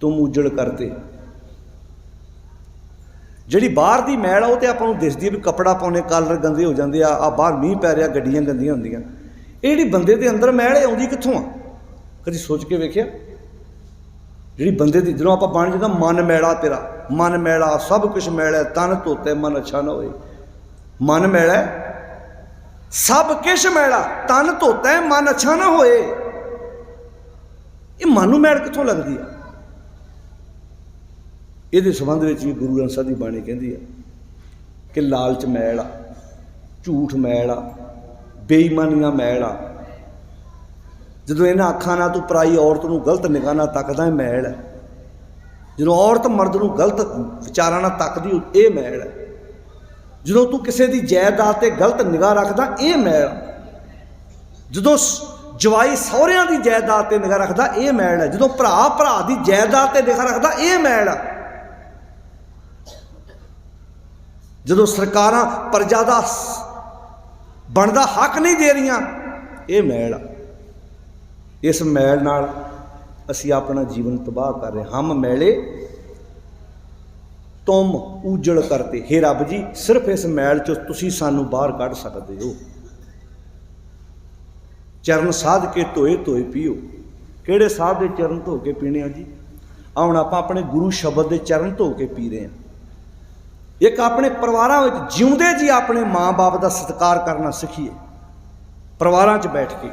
[SPEAKER 1] तुम उजड़ करते। ਜਿਹੜੀ ਬਾਹਰ ਦੀ ਮੈਲ ਆ ਉਹ ਤੇ ਆਪਾਂ ਨੂੰ ਦਿਸਦੀ ਹੈ ਵੀ ਕੱਪੜਾ ਪਾਉਣੇ ਕਾਲਰ ਗੰਦੇ ਹੋ ਜਾਂਦੇ ਆ ਬਾਹਰ ਮੀਂਹ ਪੈ ਰਿਹਾ ਗੱਡੀਆਂ ਗੰਦੀਆਂ ਹੁੰਦੀਆਂ। ਇਹ ਜਿਹੜੀ ਬੰਦੇ ਦੇ ਅੰਦਰ ਮੈਲ ਹੈ ਆਉਂਦੀ ਕਿੱਥੋਂ ਆ? ਕਦੀ ਸੋਚ ਕੇ ਵੇਖਿਆ? ਜਿਹੜੀ ਬੰਦੇ ਦੀ ਜਦੋਂ ਆਪਾਂ ਬਣ ਜਾਂਦਾ ਮਨ ਮੈਲਾ, ਤੇਰਾ ਮਨ ਮੈਲਾ, ਸਭ ਕੁਛ ਮੈਲਾ, ਤਨ ਧੋਤੇ ਮਨ ਅੱਛਾ ਨਾ ਹੋਏ। ਮਨ ਮੈਲਾ, ਸਭ ਕੁਛ ਮੈਲਾ, ਤਨ ਧੋਤਾ ਮਨ ਅੱਛਾ ਨਾ ਹੋਏ। ਇਹ ਮਨ ਨੂੰ ਮੈਲ ਕਿੱਥੋਂ ਲੱਗਦੀ ਆ? ਇਹਦੇ ਸੰਬੰਧ ਵਿੱਚ ਵੀ ਗੁਰੂ ਗ੍ਰੰਥ ਸਾਹਿਬ ਦੀ ਬਾਣੀ ਕਹਿੰਦੀ ਆ ਕਿ ਲਾਲਚ ਮੈਲ ਆ, ਝੂਠ ਮੈਲ ਆ, ਬੇਈਮਾਨੀਆਂ ਮੈਲ ਆ। ਜਦੋਂ ਇਹਨਾਂ ਅੱਖਾਂ ਨਾਲ ਤੂੰ ਪਰਾਈ ਔਰਤ ਨੂੰ ਗਲਤ ਨਿਗਾਹ ਨਾਲ ਤੱਕਦਾ, ਇਹ ਮੈਲ ਹੈ। ਜਦੋਂ ਔਰਤ ਮਰਦ ਨੂੰ ਗਲਤ ਵਿਚਾਰਾਂ ਨਾਲ ਤੱਕਦੀ, ਇਹ ਮੈਲ ਹੈ। ਜਦੋਂ ਤੂੰ ਕਿਸੇ ਦੀ ਜਾਇਦਾਦ 'ਤੇ ਗਲਤ ਨਿਗਾਹ ਰੱਖਦਾ, ਇਹ ਮੈਲ ਹੈ। ਜਦੋਂ ਜਵਾਈ ਸਹੁਰਿਆਂ ਦੀ ਜਾਇਦਾਦ 'ਤੇ ਨਿਗਾਹ ਰੱਖਦਾ, ਇਹ ਮੈਲ ਹੈ। ਜਦੋਂ ਭਰਾ ਭਰਾ ਦੀ ਜਾਇਦਾਦ 'ਤੇ ਨਿਗਾਹ ਰੱਖਦਾ, ਇਹ ਮੈਲ ਆ। ਜਦੋਂ ਸਰਕਾਰਾਂ ਪ੍ਰਜਾ ਦਾ ਬਣਦਾ ਹੱਕ ਨਹੀਂ ਦੇ ਰਹੀਆਂ, ਇਹ ਮੈਲ ਆ। ਇਸ ਮੈਲ ਨਾਲ ਅਸੀਂ ਆਪਣਾ ਜੀਵਨ ਤਬਾਹ ਕਰ ਰਹੇ। ਹਮ ਮੈਲੇ ਤੁਮ ਉਜੜ ਕਰਤੇ। ਹੇ ਰੱਬ ਜੀ, ਸਿਰਫ ਇਸ ਮੈਲ 'ਚੋਂ ਤੁਸੀਂ ਸਾਨੂੰ ਬਾਹਰ ਕੱਢ ਸਕਦੇ ਹੋ। ਚਰਨ ਸਾਧ ਕੇ ਧੋਏ ਧੋਏ ਪੀਓ। ਕਿਹੜੇ ਸਾਧ ਦੇ ਚਰਨ ਧੋ ਕੇ ਪੀਣੇ ਆ ਜੀ? ਹੁਣ ਆਪਾਂ ਆਪਣੇ ਗੁਰੂ ਸ਼ਬਦ ਦੇ ਚਰਨ ਧੋ ਕੇ ਪੀ ਰਹੇ ਹਾਂ। ਇੱਕ ਆਪਣੇ ਪਰਿਵਾਰਾਂ ਵਿੱਚ ਜਿਉਂਦੇ ਜੀ ਆਪਣੇ ਮਾਂ-ਬਾਪ ਦਾ ਸਤਿਕਾਰ ਕਰਨਾ ਸਿੱਖੀਏ। ਪਰਿਵਾਰਾਂ 'ਚ ਬੈਠ ਕੇ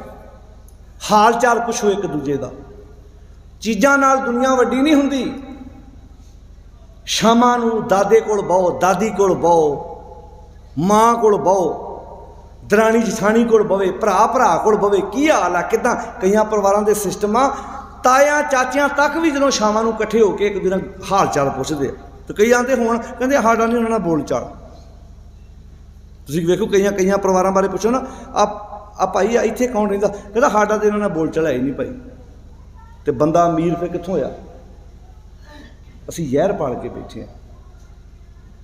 [SPEAKER 1] ਹਾਲ ਚਾਲ ਪੁੱਛੋ ਇੱਕ ਦੂਜੇ ਦਾ। ਚੀਜ਼ਾਂ ਨਾਲ ਦੁਨੀਆ ਵੱਡੀ ਨਹੀਂ ਹੁੰਦੀ। ਸ਼ਾਮਾਂ ਨੂੰ ਦਾਦੇ ਕੋਲ ਬਹੋ, ਦਾਦੀ ਕੋਲ ਬਹੋ, ਮਾਂ ਕੋਲ ਬਹੋ, ਦਰਾਣੀ ਜਠਾਣੀ ਕੋਲ ਬਵੇ, ਭਰਾ ਭਰਾ ਕੋਲ ਬਵੇ। ਕੀ ਹਾਲ ਆ? ਕਿੱਦਾਂ? ਕਈਆਂ ਪਰਿਵਾਰਾਂ ਦੇ ਸਿਸਟਮ ਆ, ਤਾਇਆਂ ਚਾਚਿਆਂ ਤੱਕ ਵੀ ਜਦੋਂ ਸ਼ਾਮਾਂ ਨੂੰ ਇਕੱਠੇ ਹੋ ਕੇ ਇੱਕ ਦੂਜੇ ਨਾਲ ਹਾਲ ਚਾਲ ਪੁੱਛਦੇ ਆ। ਤੇ ਕਈ ਆਂਦੇ ਹੁਣ ਕਹਿੰਦੇ ਸਾਡਾ ਨਹੀਂ ਉਹਨਾਂ ਨਾਲ ਬੋਲ ਚਾਲ। ਤੁਸੀਂ ਵੇਖੋ ਕਈਆਂ ਪਰਿਵਾਰਾਂ ਬਾਰੇ ਪੁੱਛੋ ਨਾ, ਆ ਭਾਈ ਆ ਇੱਥੇ ਕੌਣ ਰਹਿੰਦਾ? ਕਹਿੰਦਾ ਸਾਡਾ ਤੇ ਇਹਨਾਂ ਨਾਲ ਬੋਲ ਚਾਲ ਹੈ ਹੀ ਨਹੀਂ ਭਾਈ। ਤੇ ਬੰਦਾ ਅਮੀਰ ਫਿਰ ਕਿੱਥੋਂ ਹੋਇਆ? ਅਸੀਂ ਜ਼ਹਿਰ ਪਾਲ ਕੇ ਬੈਠੇ ਹਾਂ।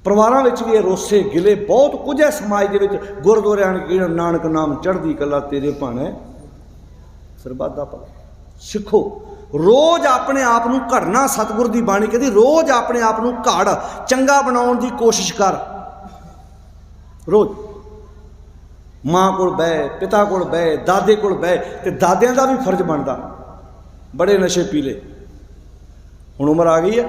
[SPEAKER 1] ਪਰਿਵਾਰਾਂ ਵਿੱਚ ਵੀ ਇਹ ਰੋਸੇ ਗਿਲੇ ਬਹੁਤ ਕੁਝ ਹੈ। ਸਮਾਜ ਦੇ ਵਿੱਚ ਗੁਰਦੁਆਰੇ ਆਣ ਕੇ ਨਾਨਕ ਨਾਮ ਚੜ੍ਹਦੀ ਕਲਾ ਤੇਰੇ ਭਾਣੇ ਸਰਬੱਤ ਦਾ ਭਲਾ। ਸਿੱਖੋ ਰੋਜ਼ ਆਪਣੇ ਆਪ ਨੂੰ ਘੜਨਾ। ਸਤਿਗੁਰ ਦੀ ਬਾਣੀ ਕਹਿੰਦੀ ਰੋਜ਼ ਆਪਣੇ ਆਪ ਨੂੰ ਘੜ, ਚੰਗਾ ਬਣਾਉਣ ਦੀ ਕੋਸ਼ਿਸ਼ ਕਰ। ਰੋਜ਼ ਮਾਂ ਕੋਲ ਬਹਿ, ਪਿਤਾ ਕੋਲ ਬਹਿ, ਦਾਦੇ ਕੋਲ ਬਹਿ। ਤੇ ਦਾਦਿਆਂ ਦਾ ਵੀ ਫਰਜ਼ ਬਣਦਾ। ਬੜੇ ਨਸ਼ੇ ਪੀ ਲਏ, ਹੁਣ ਉਮਰ ਆ ਗਈ ਹੈ,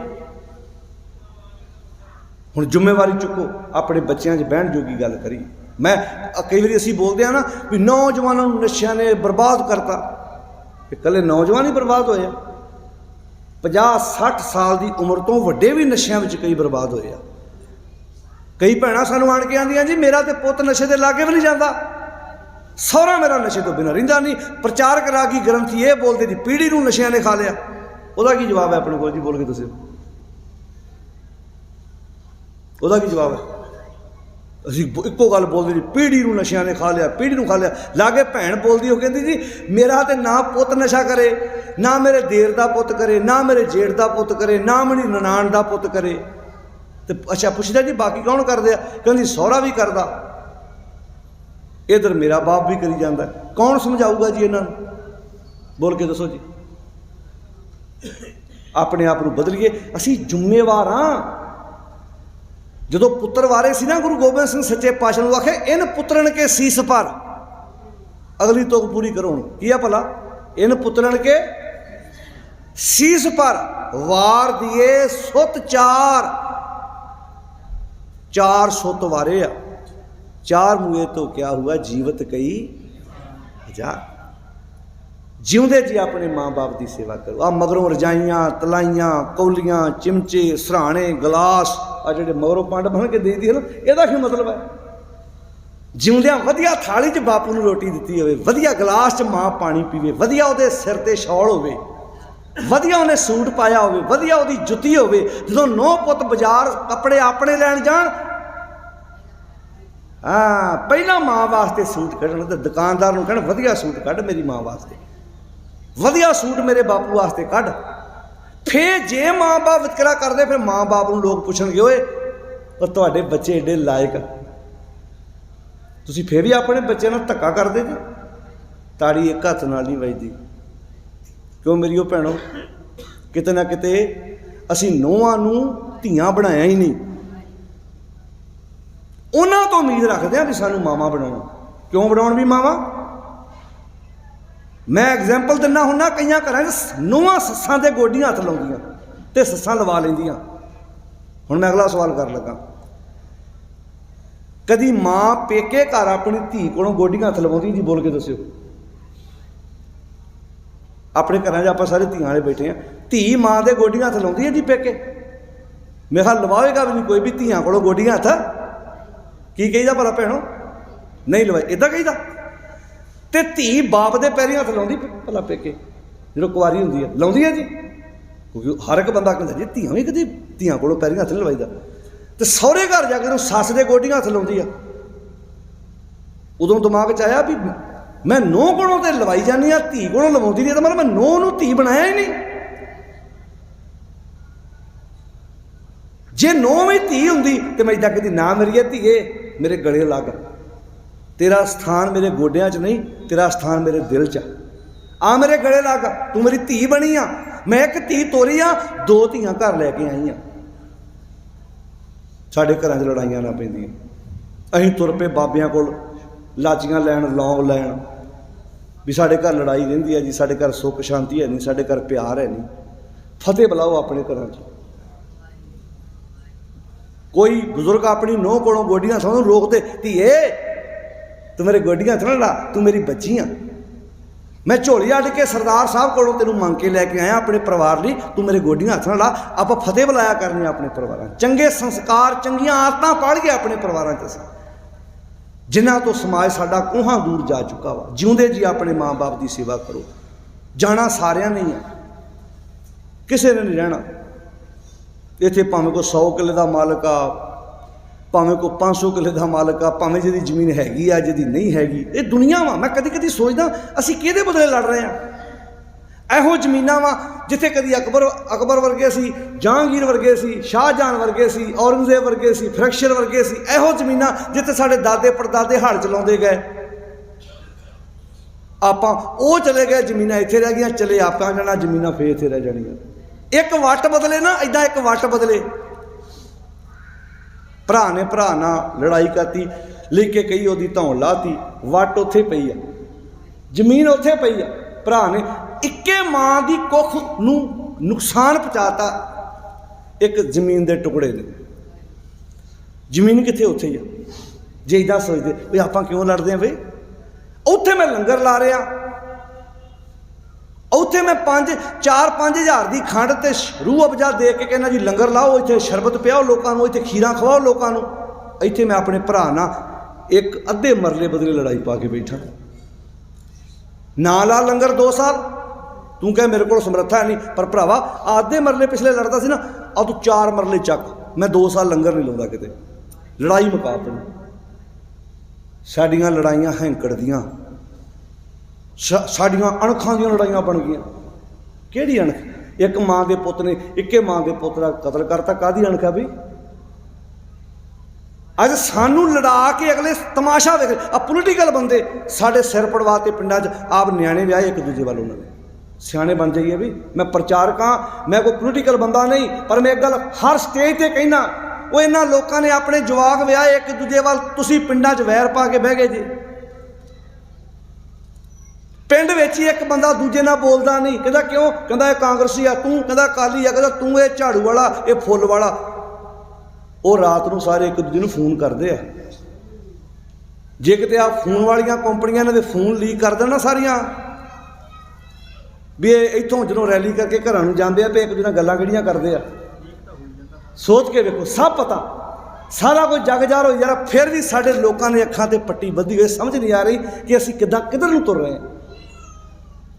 [SPEAKER 1] ਹੁਣ ਜ਼ਿੰਮੇਵਾਰੀ ਚੁੱਕੋ। ਆਪਣੇ ਬੱਚਿਆਂ 'ਚ ਬਹਿਣ ਜੋਗੀ ਗੱਲ ਕਰੀ। ਮੈਂ ਕਈ ਵਾਰੀ ਅਸੀਂ ਬੋਲਦੇ ਹਾਂ ਨਾ ਵੀ ਨੌਜਵਾਨਾਂ ਨੂੰ ਨਸ਼ਿਆਂ ਨੇ ਬਰਬਾਦ ਕਰਤਾ। ਇਕੱਲੇ ਨੌਜਵਾਨ ਹੀ ਬਰਬਾਦ ਹੋਏ ਆ। 50-60 ਸਾਲ ਦੀ ਉਮਰ ਤੋਂ ਵੱਡੇ ਵੀ ਨਸ਼ਿਆਂ ਵਿੱਚ ਕਈ ਬਰਬਾਦ ਹੋਏ ਆ। ਕਈ ਭੈਣਾਂ ਸਾਨੂੰ ਆਣ ਕੇ ਆਉਂਦੀਆਂ ਜੀ ਮੇਰਾ ਤੇ ਪੁੱਤ ਨਸ਼ੇ ਦੇ ਲਾਗੇ ਵੀ ਨਹੀਂ ਜਾਂਦਾ, ਸਹੁਰਾ ਮੇਰਾ ਨਸ਼ੇ ਤੋਂ ਬਿਨਾਂ ਰਹਿੰਦਾ ਨਹੀਂ। ਪ੍ਰਚਾਰਕ ਰਾਗੀ ਗ੍ਰੰਥੀ ਇਹ ਬੋਲਦੇ ਜੀ ਪੀੜ੍ਹੀ ਨੂੰ ਨਸ਼ਿਆਂ ਨੇ ਖਾ ਲਿਆ। ਉਹਦਾ ਕੀ ਜਵਾਬ ਹੈ ਆਪਣੇ ਕੋਲ ਜੀ? ਬੋਲ ਕੇ ਦੱਸਿਓ, ਉਹਦਾ ਕੀ ਜਵਾਬ ਹੈ? ਅਸੀਂ ਇੱਕੋ ਗੱਲ ਬੋਲਦੇ ਜੀ ਪੀੜ੍ਹੀ ਨੂੰ ਨਸ਼ਿਆਂ ਨੇ ਖਾ ਲਿਆ, ਪੀੜ੍ਹੀ ਨੂੰ ਖਾ ਲਿਆ। ਲਾਗੇ ਭੈਣ ਬੋਲਦੀ, ਉਹ ਕਹਿੰਦੀ ਜੀ ਮੇਰਾ ਤੇ ਨਾ ਪੁੱਤ ਨਸ਼ਾ ਕਰੇ, ਨਾ ਮੇਰੇ ਦੇਰ ਦਾ ਪੁੱਤ ਕਰੇ, ਨਾ ਮੇਰੇ ਜੇਠ ਦਾ ਪੁੱਤ ਕਰੇ, ਨਾ ਮੇਰੀ ਨਨਾਣ ਦਾ ਪੁੱਤ ਕਰੇ। ਤੇ ਅੱਛਾ ਪੁੱਛਦਾ ਜੀ ਬਾਕੀ ਕੌਣ ਕਰਦੇ ਆ? ਕਹਿੰਦੀ ਸਹੁਰਾ ਵੀ ਕਰਦਾ, ਇੱਧਰ ਮੇਰਾ ਬਾਪ ਵੀ ਕਰੀ ਜਾਂਦਾ। ਕੌਣ ਸਮਝਾਊਗਾ ਜੀ ਇਹਨਾਂ ਨੂੰ? ਬੋਲ ਕੇ ਦੱਸੋ ਜੀ। ਆਪਣੇ ਆਪ ਨੂੰ ਬਦਲੀਏ। ਅਸੀਂ ਜ਼ਿੰਮੇਵਾਰ ਹਾਂ। ਜਦੋਂ ਪੁੱਤਰ ਵਾਰੇ ਸੀ ਨਾ ਗੁਰੂ ਗੋਬਿੰਦ ਸਿੰਘ ਸੱਚੇ ਪਾਤਸ਼ਾਹ ਨੂੰ ਆਖੇ ਇਨ ਪੁੱਤਰਨ ਕੇ ਸੀਸ ਪਰ। ਅਗਲੀ ਤੋਕ ਪੂਰੀ ਕਰੋ। ਹੁਣ ਕੀ ਆ ਭਲਾ? ਇਨ ਪੁੱਤਰਨ ਕੇ ਸੀਸ ਪਰ ਵਾਰ ਦੀਏ ਸੁਤ ਚਾਰ। 4 ਸੁਤ ਵਾਰੇ ਆ। 4 ਮੂਏ ਤੋਂ ਕਿਆ ਹੁਆ ਜੀਵਤ ਕਈ ਹਜ਼ਾਰ। ਜਿਉਂਦੇ ਜੀ ਆਪਣੇ ਮਾਂ ਬਾਪ ਦੀ ਸੇਵਾ ਕਰੋ। ਆ ਮਗਰੋਂ ਰਜਾਈਆਂ, ਤਲਾਈਆਂ, ਕੌਲੀਆਂ, ਚਿਮਚੇ, ਸਰਾਣੇ, ਗਲਾਸ ਆ ਜਿਹੜੇ ਮਗਰੋਂ ਪੰਡ ਬਣ ਕੇ ਦੇ ਦੀ ਹੈ ਨਾ, ਇਹਦਾ ਕੀ ਮਤਲਬ ਹੈ? ਜਿਉਂਦਿਆਂ ਵਧੀਆ ਥਾਲੀ 'ਚ ਬਾਪੂ ਨੂੰ ਰੋਟੀ ਦਿੱਤੀ ਹੋਵੇ, ਵਧੀਆ ਗਲਾਸ 'ਚ ਮਾਂ ਪਾਣੀ ਪੀਵੇ, ਵਧੀਆ ਉਹਦੇ ਸਿਰ 'ਤੇ ਸ਼ੌਲ ਹੋਵੇ, ਵਧੀਆ ਉਹਨੇ ਸੂਟ ਪਾਇਆ ਹੋਵੇ, ਵਧੀਆ ਉਹਦੀ ਜੁੱਤੀ ਹੋਵੇ। ਜਦੋਂ ਨੌ ਪੁੱਤ ਬਾਜ਼ਾਰ ਕੱਪੜੇ ਆਪਣੇ ਲੈਣ ਜਾਣ, ਪਹਿਲਾਂ ਮਾਂ ਵਾਸਤੇ ਸੂਟ ਕੱਢਣ ਤੇ ਦੁਕਾਨਦਾਰ ਨੂੰ ਕਹਿਣ ਵਧੀਆ ਸੂਟ ਕੱਢ ਮੇਰੀ ਮਾਂ ਵਾਸਤੇ, ਵਧੀਆ ਸੂਟ ਮੇਰੇ ਬਾਪੂ ਵਾਸਤੇ ਕੱਢ। ਫੇਰ ਜੇ ਮਾਂ ਬਾਪ ਵਿਤਕਰਾ ਕਰਦੇ, ਫਿਰ ਮਾਂ ਬਾਪ ਨੂੰ ਲੋਕ ਪੁੱਛਣਗੇ ਓਏ ਉਹ ਤੁਹਾਡੇ ਬੱਚੇ ਏਡੇ ਲਾਇਕ, ਤੁਸੀਂ ਫੇਰ ਵੀ ਆਪਣੇ ਬੱਚਿਆਂ ਨਾਲ ਧੱਕਾ ਕਰਦੇ ਜੀ। ਤਾੜੀ ਇੱਕ ਹੱਥ ਨਾਲ ਨਹੀਂ ਵੱਜਦੀ। ਕਿਉਂ ਮੇਰੀ ਉਹ ਭੈਣੋ? किते ना किते असीं नूहां नूं धीआं बनाया ही नहीं। उन्हां तो उम्मीद रखते हैं भी सानूं मावां बनाउण। क्यों बनाउण भी मावां? मैं एग्जाम्पल दिना हुन्ना, कई घरां नूहां सस्सां दे गोडियां हत्थ लाउंदियां ते सस्सां लवा लैंदियां। हुण मैं अगला सवाल कर लगा, कदी मां पेके घर अपनी धी कोलों गोडियां हत्थ लवाउंदी जी? बोल के दस्सिओ। अपने घरां 'च आपां सारे धीआं वाले बैठे हैं, धी मां दे गोडियां हत्थ लाउंदी है जी पेके? मेरे ख्याल लवाएगा भी नहीं कोई भी धीआं कोलों गोडियां हत्थ। की कहीदा भला भैणो? नहीं लवाई, इदां कहीदा। ते धी बाप दे पैरीं हत्थ लाउंदी भला पेके जो कुआरी हुंदी है? लाउंदी है जी, क्योंकि हर एक बंदा कहता जी धीआं भी कदी धीआं कोलों पैरीं हत्थ नहीं लवाईदा। तो सहुरे घर जाके सस दे गोडियां हत्थ लाउंदी है। उदों दिमाग च आया भी मैं नूंह कोलों तो लवाई जानी हाँ, धी कोलों लवाउंदी नहीं, तो मतलब मैं नूंह नूं धी बनाया ही नहीं। जे नूंह भी धी हुंदी तो मैं इदां कहदी ना मेरी धीए मेरे गले लग, तेरा स्थान मेरे गोडियां च नहीं, तेरा स्थान मेरे दिल च आ मेरे गले लग, तू मेरी धी बनी आ। मैं एक धी तोरी आ, दो धीआं घर लैके आई हाँ। साढ़े घरां च लड़ाइयां ना पैंदियां, असीं तुर पे बाबियां कोल लाचियां लैण, लौंग लैण भी साढ़े घर लड़ाई रहिंदी है जी, साढ़े घर सुख शांति है नहीं, साढ़े घर प्यार है नहीं। फतेह बुलाओ अपने घरां च। कोई बुजुर्ग अपनी नूंह कोलों गोडियां थोड़ों रोकते, धीए तू मेरे गोडियां थोड़ा ला, तू मेरी बच्ची हाँ। मैं झोली अड्ड के सरदार साहब कोलों तेनू मंग के लैके आया अपने परिवार लई, तू मेरे गोडियां हत्थ ना ला। आप फतेह बुलाया करने अपने परिवार, चंगे संस्कार चंगियां आदतां पढ़ के अपने परिवार च, जिन्हां तो समाज साडा कोहां दूर जा चुका वा। जिउंदे जी अपने माँ बाप की सेवा करो। जाना सारिਆਂ ने ही है, किसी ने नहीं रहना। इत्थे भावें कोई 100 किले का मालक आ, भावें कोई 500 किले का मालक आ, भावें जिहदी जमीन हैगी आ, जिहदी नहीं हैगी, ये दुनिया वा। मैं कदी कदी सोचदा असीं किहदे बदले लड़ रहे हैं। ਇਹੋ ਜ਼ਮੀਨਾਂ ਵਾ जिथे कदी अकबर वर्गे सी, जहांगीर वर्गे सी, शाहजहान वर्गे सी, औरंगजेब वर्गे सी, फिरोजशह वर्गे सी। ਇਹੋ ਜ਼ਮੀਨਾਂ जिथे साढ़े दादे परदादे हड़ चलाते गए, आपां ਉਹ चले गए, जमीनां इत्थे रह गईयां, चले आपां जाना, जमीनां फेर इत्थे रह जाणीआं। एक वट बदले ना, इदां एक वट बदले। भरा ने भरा नाल लड़ाई करती, लेके कही ओदी धौन लाती, वट उत्थे पई आ, जमीन उत्थे पई आ। भरा ने इक्के मां की कुख नूं नुकसान पहुँचाता एक जमीन के टुकड़े ने। जमीन कित्थे? उत्थे ही आ। जे इदां सोचते भी आपां क्यों लड़ते हैं बई, उत्थे मैं लंगर ला रहा, उत्थे मैं 4-5 हज़ार की खंड ते रूह अफजा दे के कहना जी लंगर लाओ, इत्थे शरबत पियाओ लोगों को, इत्थे खीरां खवाओ लोगों को। इत्थे मैं अपने भरा नाल एक अद्धे मरले बदले लड़ाई पा के बैठा। ना ला लंगर 2 साल, तू कह मेरे को समर्था है नहीं, पर भरावा आधे मरले पिछले लड़ता सी ना, आ तू 4 मरले चक, मैं 2 साल लंगर नहीं लाउंदा किते। लड़ाई मुका अपनी। साडियां लड़ाइयां हैंकड़ दियां, साडियां अणखां दियां लड़ाइयां बन गईयां। किहड़ी अणख? एक मां के पुत ने इक्के मां के पुत का कतल करता, काहदी अणख है बई? अज सानू लड़ा के अगले तमाशा देख। अब पोलीटिकल बंदे साढ़े सिर पड़वाते पिंडा च, आप न्याणे व्याहे एक दूजे वाल, उन्होंने सियाने बन जाइए भी। मैं प्रचारक हाँ, मैं कोई पोलीटिकल बंदा नहीं, पर मैं एक गल हर स्टेज पर कहना, वो इन्होंने लोगों ने अपने जवाक व्याहे एक दूजे वाल, तुसीं पिंडा च वैर पा के बह गए जी। पिंड विच ही एक बंदा दूजे नाल बोलदा नहीं, कहता क्यों? कहता कांग्रेसी आ, तू कहता अकाली आ, कहता तू ये झाड़ू वाला, ये फुल वाला। वो रात को सारे एक दूजे को फोन करते हैं। जे किते आ फोन वालियां कंपनियां ने फोन लीक कर देना सारियां भी इत्थों जो रैली करके घरां नूं जांदे आ, एक दूजे नाल गल्लां किहड़ियां करदे आ। सोच के देखो, सब पता, सारा कुछ जग जार हो जा रहा, फिर भी साडे लोकां ने अखां ते पट्टी बधी हुई, समझ नहीं आ रही कि असीं किद्दां किधर नूं तुर रहे हैं।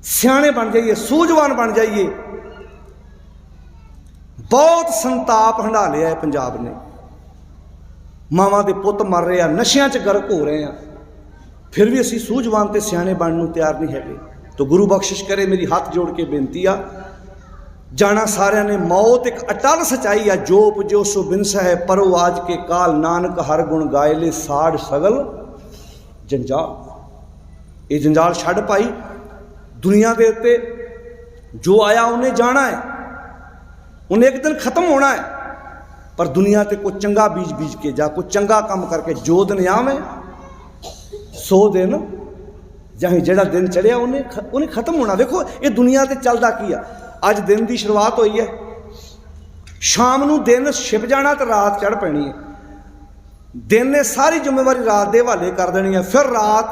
[SPEAKER 1] सियाणे बन जाइए, सूझवान बन जाइए। बहुत संताप हंडा लिया है पंजाब ने। मावां दे पुत मर रहे हैं, नशियां च गर्क हो रहे हैं, फिर भी असीं सूझवान ते सियाणे बनने नूं तैयार नहीं है। तो गुरु बख्शिश करे, मेरी हाथ जोड़ के बेनती आ, जाना सारिਆਂ ने मौत एक अटल सच्चाई है। जो उपजो सो बिनस है, परो आज के काल, नानक हर गुण गाए ले साड़ सगल जंजाल। ये जंजाल छड़ पाई दुनिया के उत्ते, जो आया उन्हें जाना है। उन्हें एक दिन ख़त्म होना है। पर दुनिया ते कोई चंगा बीज बीज के जा, कोई चंगा काम करके जो दिन आवे सो दिन जाही जड़ा दिन चढ़िया उन्हें खत्म होना। देखो ये दुनिया ते चलदा की आ, अज दिन की शुरुआत हुई है, शाम नूं दिन छिप जाना तो रात चढ़ पैनी है। दिन ने सारी जिम्मेवारी रात के हवाले कर देनी है, फिर रात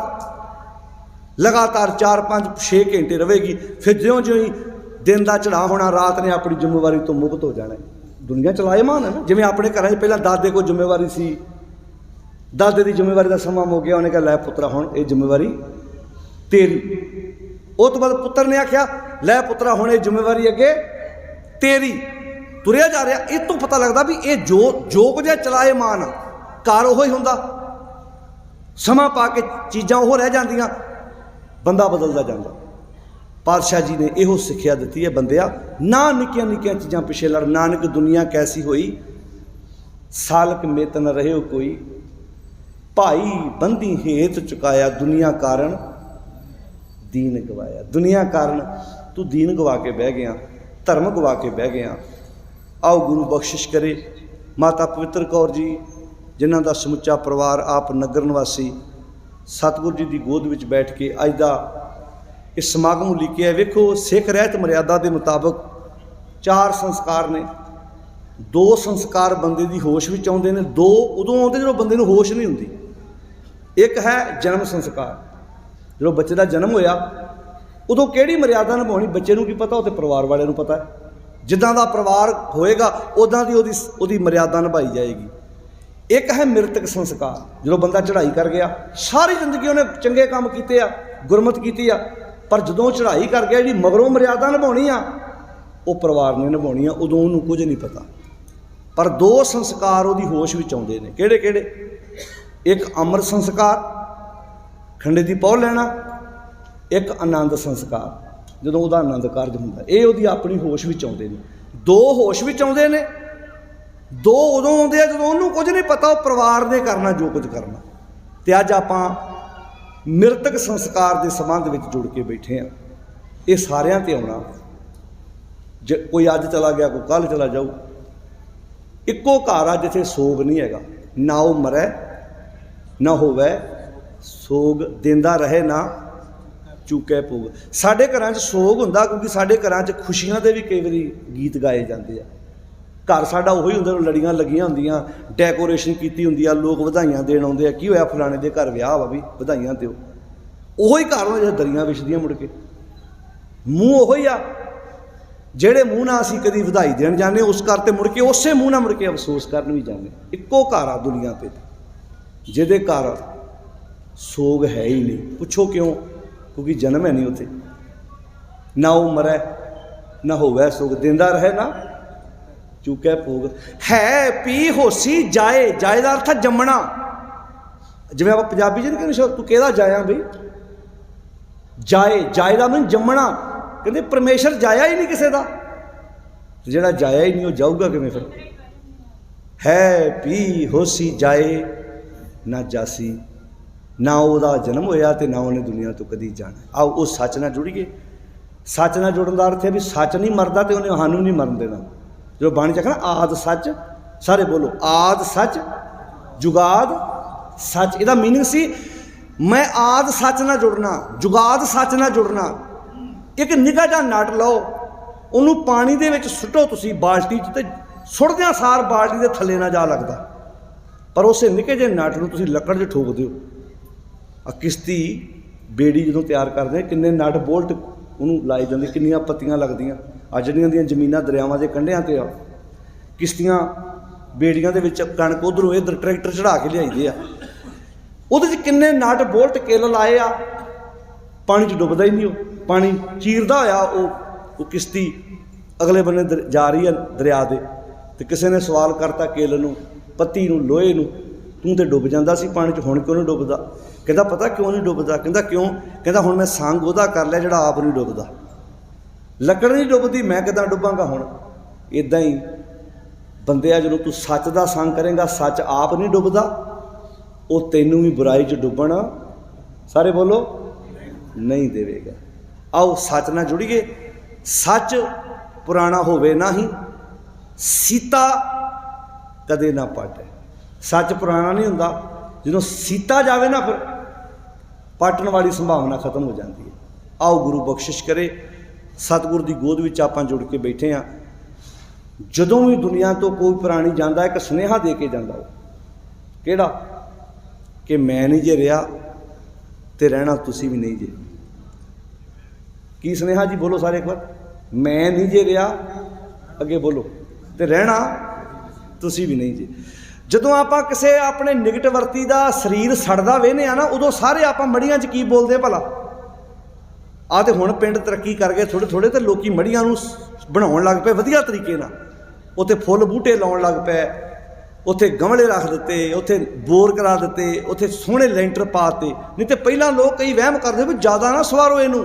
[SPEAKER 1] लगातार 4-5-6 घंटे रहेगी, फिर ज्यों ज्यों ही दिन का चढ़ा होना रात ने अपनी जिम्मेवारी तो मुक्त हो जाना है। दुनिया चलाएमान है ना, जिवें अपने घर पहला दादे को जिम्मेवारी सी, दादे की जिम्मेवारी का समा हो गया, उन्हें कहा लै पुत्रा हुण ये जिम्मेवारी तेरी। उस तो बाद पुत्र ने आख्या लै पुत्रा हुण ये जिम्मेवारी अगे तेरी। तुरिया जा रहा, इस तो पता लगता भी ये जो कुछ है चलाएमान घर वो ही होंदा, समा पा के चीज़ां वो रह जांदियां, बंदा बदलता जाता। पातशाह जी ने यहो सिक्ख्या दी है बंदिया, ना निक्कियां निक्कियां चीज़ां पिछे लड़। नानक दुनिया कैसी होई सालक मेत न रहे हो कोई, भाई बंदी हेत चुकाया दुनिया कारण दीन गवाया। दुनिया कारण तू दीन गवा के बह गया, धर्म गवा के बह गया। आओ गुरु बख्शिश करे माता पवित्र कौर जी, जिन्हां दा समुच्चा परिवार आप नगर निवासी सतगुरु जी की गोद में बैठ के अज का इस समागम लिखिया। वेखो सिख रहत मर्यादा के मुताबिक 4 संस्कार ने। 2 संस्कार बंदे की होश भी आउंदे ने, 2 उदों आउंदे जो बंदे नूं होश नहीं हुंदी। एक है जन्म संस्कार, जो बच्चे का जन्म होया उदों किहड़ी मर्यादा निभाउणी बच्चे नूं की पता, वो तो परिवार वाले नूं पता है। जिद्दां दा परिवार होएगा उदां दी ओदी मर्यादा निभाई जाएगी। एक है मृतक संस्कार, जो बंदा चढ़ाई कर गया, सारी जिंदगी उन्हें चंगे काम कीते आ, गुरमत कीती आ, पर जदों चढ़ाई कर गया जी मगरों मर्यादा निभाउणी आ वो परिवार ने निभाउणी आ, उदों उन्हूं कुछ नहीं पता। पर 2 संस्कार उहदी होश विच आउंदे ने। किहड़े किहड़े? एक अमर संस्कार, खंडे दी पौह लेना। एक आनंद संस्कार, जदों उहदा आनंद कारज हुंदा, ये उहदी अपनी होश विच आउंदे ने। 2 होश विच आउंदे ने, 2 उदों आउंदे आ जदों उहनूं कुछ नहीं पता, वो परिवार ने करना जो कुछ करना। ते अज आपां मृतक संस्कार के संबंध में जुड़ के बैठे हैं। ये सारिਆਂ ते आउणा, जे कोई अज चला गया कोई कल चला जाऊ। इक्को घर आ जिथे सोग नहीं हैगा, ना वो मरै ना होवै सोग, देंदा रहे ना चूकै भोग। साडे घरां 'च सोग हुंदा क्योंकि साडे घरां 'च खुशियां दे भी कई वारी गीत गाए जाते हैं। घर साडा उही हुंदा, लड़ियां लगियां हुंदियां, डेकोरेशन कीती हुंदी आ, लोग वधाइयां देण आउंदे आ, की होया फलाणे दे घर विआह वा भी वधाइयां दिओ। उही घर होंदे दरियां विछदियां मुड़ के, मूँह उही आ ਜਿਹੜੇ ਮੂੰਹ ਨਾਲ ਅਸੀਂ ਕਦੀ ਵਧਾਈ ਦੇਣ ਜਾਂਦੇ, उस घर ते मुड़ के उस मूँह ਨਾਲ मुड़ के अफसोस करन भी जाने। इक्को घर आ दुनिया ते जिहदे घर सोग है ही नहीं। पुछो क्यों? क्योंकि जन्म है नहीं उत्थे। ना वो मरै ना होवै सोग, देंदा रहे ना चूकै भोग। है पी होसी जाए, जाए का अर्थ है जम्मना। जिवें आप पंजाबी च नहीं कहते तू किहदा जाया बई, जाए, जाए का मीन जम्मना। कहते परमेश्वर जाया ही नहीं किसी का, जिहड़ा जाया ही नहीं वो जाऊगा किवें फिर। है पी होसी जाए ना जासी, ना वह जन्म होया तो ना उन्हें दुनिया तो कदी जाना। आओ उस सच नाल जुड़िए। सच नाल जुड़न का अर्थ है भी सच नहीं मरदा तो उन्हें सानूं नहीं मरन देना। जो बाणी च आखना आद सच, सारे बोलो आद सच जुगाद सच। इहदा मीनिंग सी मैं आद सच नाल जुड़ना, जुगाद सच नाल जुड़ना। एक निगाह जा नट लो, उन्होंने पानी दे विच सुट्टो तुसी बाल्टी च, ते सुटदियां सार बाल्टी दे थल्ले ना जा लगदा। पर उस निक्के जे नट नूं तुसी लकड़ 'च ठोक दिओ। आ किश्ती बेड़ी जदों तैयार करदे किन्ने नट बोल्ट उन्होंने लाई जांदे, किन्नियां पत्तियां लगदियां। आ जिहड़ियां दियां जमीनां दरियावां दे कंढियां ते आ किश्तियां बेड़ियां दे विच कणक उधरों इधर ट्रैक्टर चढ़ा के लियाईदे आ, उहदे च किन्ने नट बोल्ट किल लाए आ, पानी च डुबदा ही नहीं। वो पानी चीरदा होया वो किश्ती अगले बन्ने जा रही है दरिया दे, ते किसी ने सवाल करता किल नूं, पत्ती नूं, लोहे नूं, तूं ते डुब जांदा सी पानी च, हुण क्यों नहीं डुबदा? कहंदा पता क्यों नहीं डुबदा? कहंदा क्यों? कहंदा हुण मैं संग उहदा कर लिया जिहड़ा आप नहीं डुबदा। लकड़ नहीं डुबदी, मैं किदां डुबांगा हुण? इदां ही बंदे आ, जदों तू सच दा संग करेंगा, सच आप नहीं डुबदा, वो तैनूं भी बुराई च डुबण सारे बोलो नहीं देवेगा। आओ सच ना जुड़िए। सच पुराना होवे ना ही सीता कदे ना पाटे। सच पुराना नहीं हुंदा, जो सीता जावे ना फिर पाटन वाली संभावना खत्म हो जाती है। आओ गुरु बख्शिश करे, सतगुर की गोद में आप जुड़ के बैठे हाँ। जदों भी दुनिया तो कोई प्राणी जाता है, एक सुनेहा दे के जाता, किहड़ा कि मैं नहीं जे रहा तो रहना तुसी भी नहीं जे। की सुनेहा जी बोलो सारे एक बार, मैं नहीं जे रहा, अगे बोलो, तो रहना तुसी भी नहीं जे। जदों आप किसी अपने निकटवर्ती का शरीर सड़दा वेहने आ ना, उदों सारे आप मड़ियां च की बोलते भला। आ तो हुण पिंड तरक्की कर गए थोड़े थोड़े, तो लोग मड़ियां नूं बनाउण लग पे वधिया तरीके नाल, उत्थे फुੱਲ बूटे लाउण लग पे, उत्थे गमले रख दिते, उत्थे बोर करा दिते, उत्थे सोहणे लैंटर पाते। नहीं तो पहलां लोग कई वहम करदे भी ज़्यादा ना सवारो इहनूं,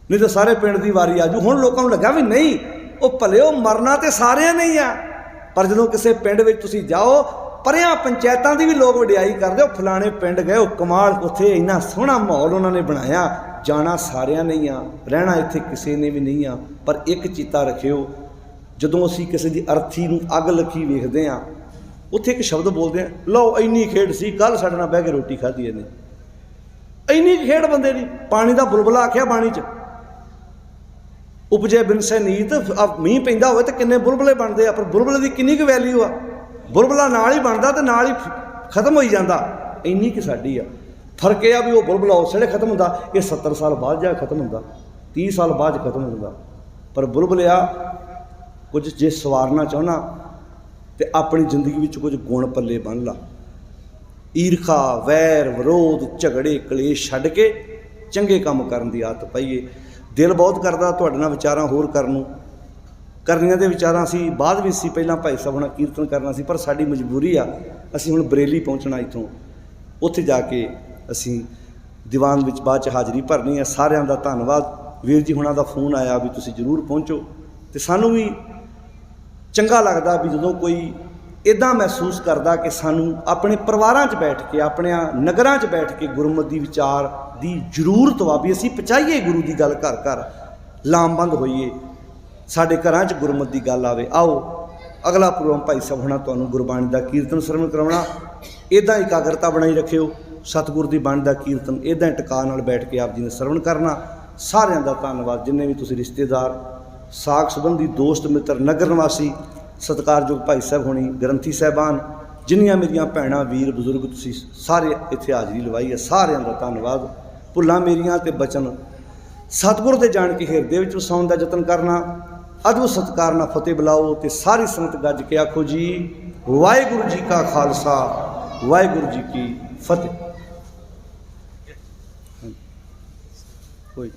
[SPEAKER 1] नहीं तो सारे पिंड की वारी आजू। हुण लोकां नूं लग्या भी नहीं, वो भले मरना तो सारिਆਂ नहीं आ, पर जदों किसी पिंड विच तुसीं जाओ, परियां पंचायतां की भी लोग वडियाई करदे, हो फलाणे पिंड गए, वो कमाल, उत्थे इन्ना सोहना माहौल उन्होंने बनाया। जाना सारिਆਂ नहीं आ, रहना इत्थे किसी ने भी नहीं आ। पर एक चेता रखियो, जदों असीं किसी की अर्थी नूं अग लखी वेखदे आ, उत्थे एक शब्द बोलते हैं, लो इन्नी खेड सी, कल साडे नाल बह के रोटी खाधी इहने, इन्नी खेड बंदे दी। पानी का बुलबुला आख्या बाणी च, उपजे बिन से नीत। मीह पैंदा होवे तो किन्ने बुलबुले बनते आ, पर बुलबुले की किन्नी कुछ वैल्यू आ, बुलबुला नाल ही बनता तो नाल ही खत्म हो जाता, इन्नी कि साडी आ। फर्क यह भी वो बुलबुला उस वेले खत्म होंदा, ये 70 साल बाद जा खत्म होंदा, 30 साल बाद खत्म होंदा। पर बुलबुलिया कुछ जे सवारना चाहना तो अपनी जिंदगी में कुछ गुण पल्ले बन ला। ईरखा, वैर, विरोध, झगड़े, कलेश छड्ड के चंगे काम करन दी आदत पाईए। दिल बहुत करदा तुहाडे नाल विचारां होर करन, करनियां दे विचारां सी बाद भी सी, पहलां भाई साहब होणां कीर्तन करना सी, पर साडी मजबूरी आ, असीं हुण बरेली पहुंचना, इत्थों उत्थे जाके असीं दीवान विच बाद च हाज़री भरनी है। सारिਆਂ ਦਾ धन्नवाद। वीर जी हुणां दा फोन आया भी तुसीं जरूर पहुँचो, तो सानूं भी चंगा लगदा भी जदों कोई इदां महसूस करदा कि सानूं अपने परिवारां 'च बैठ के, अपने नगरां 'च बैठ के गुरमत दी विचार दी जरूरत वा भी असीं पहुँचाईए गुरु की गल, घर घर लामबंद होईए, साडे घरां 'च गुरमत की गल आवे। आओ अगला प्रोग्राम भाई साहब होणां तुहानूं गुरबाणी का कीर्तन सरवण कराउणा, इदां एकाग्रता बनाई रखियो। सतगुर की बाणी का कीर्तन इदां टिका नाल बैठ के आप जी ने सरवण करना। सारिਆਂ ਦਾ धन्नवाद। जिन्ने भी तुसीं रिश्तेदार, साख संबंधी, दोस्त मित्र, नगर निवासी, सत्कारयोग भाई साहब होनी, ग्रंथी साहबान, जिन्नियां मेरियां भैणां, वीर, बजुर्ग, तुसीं सारे इत्थे हाज़री लवाई है, सारिਆਂ ਦਾ धन्नवाद। भुल्लां मेरियां ते बचन सतगुर दे जान के हिरदे विच वसाउण दा यतन करना। अदब सत्कार नाल फतेह बुलाओ ते सारी संगत गज के आखो जी वाहिगुरू जी का खालसा, वाहिगुरू जी की फतेह। कोई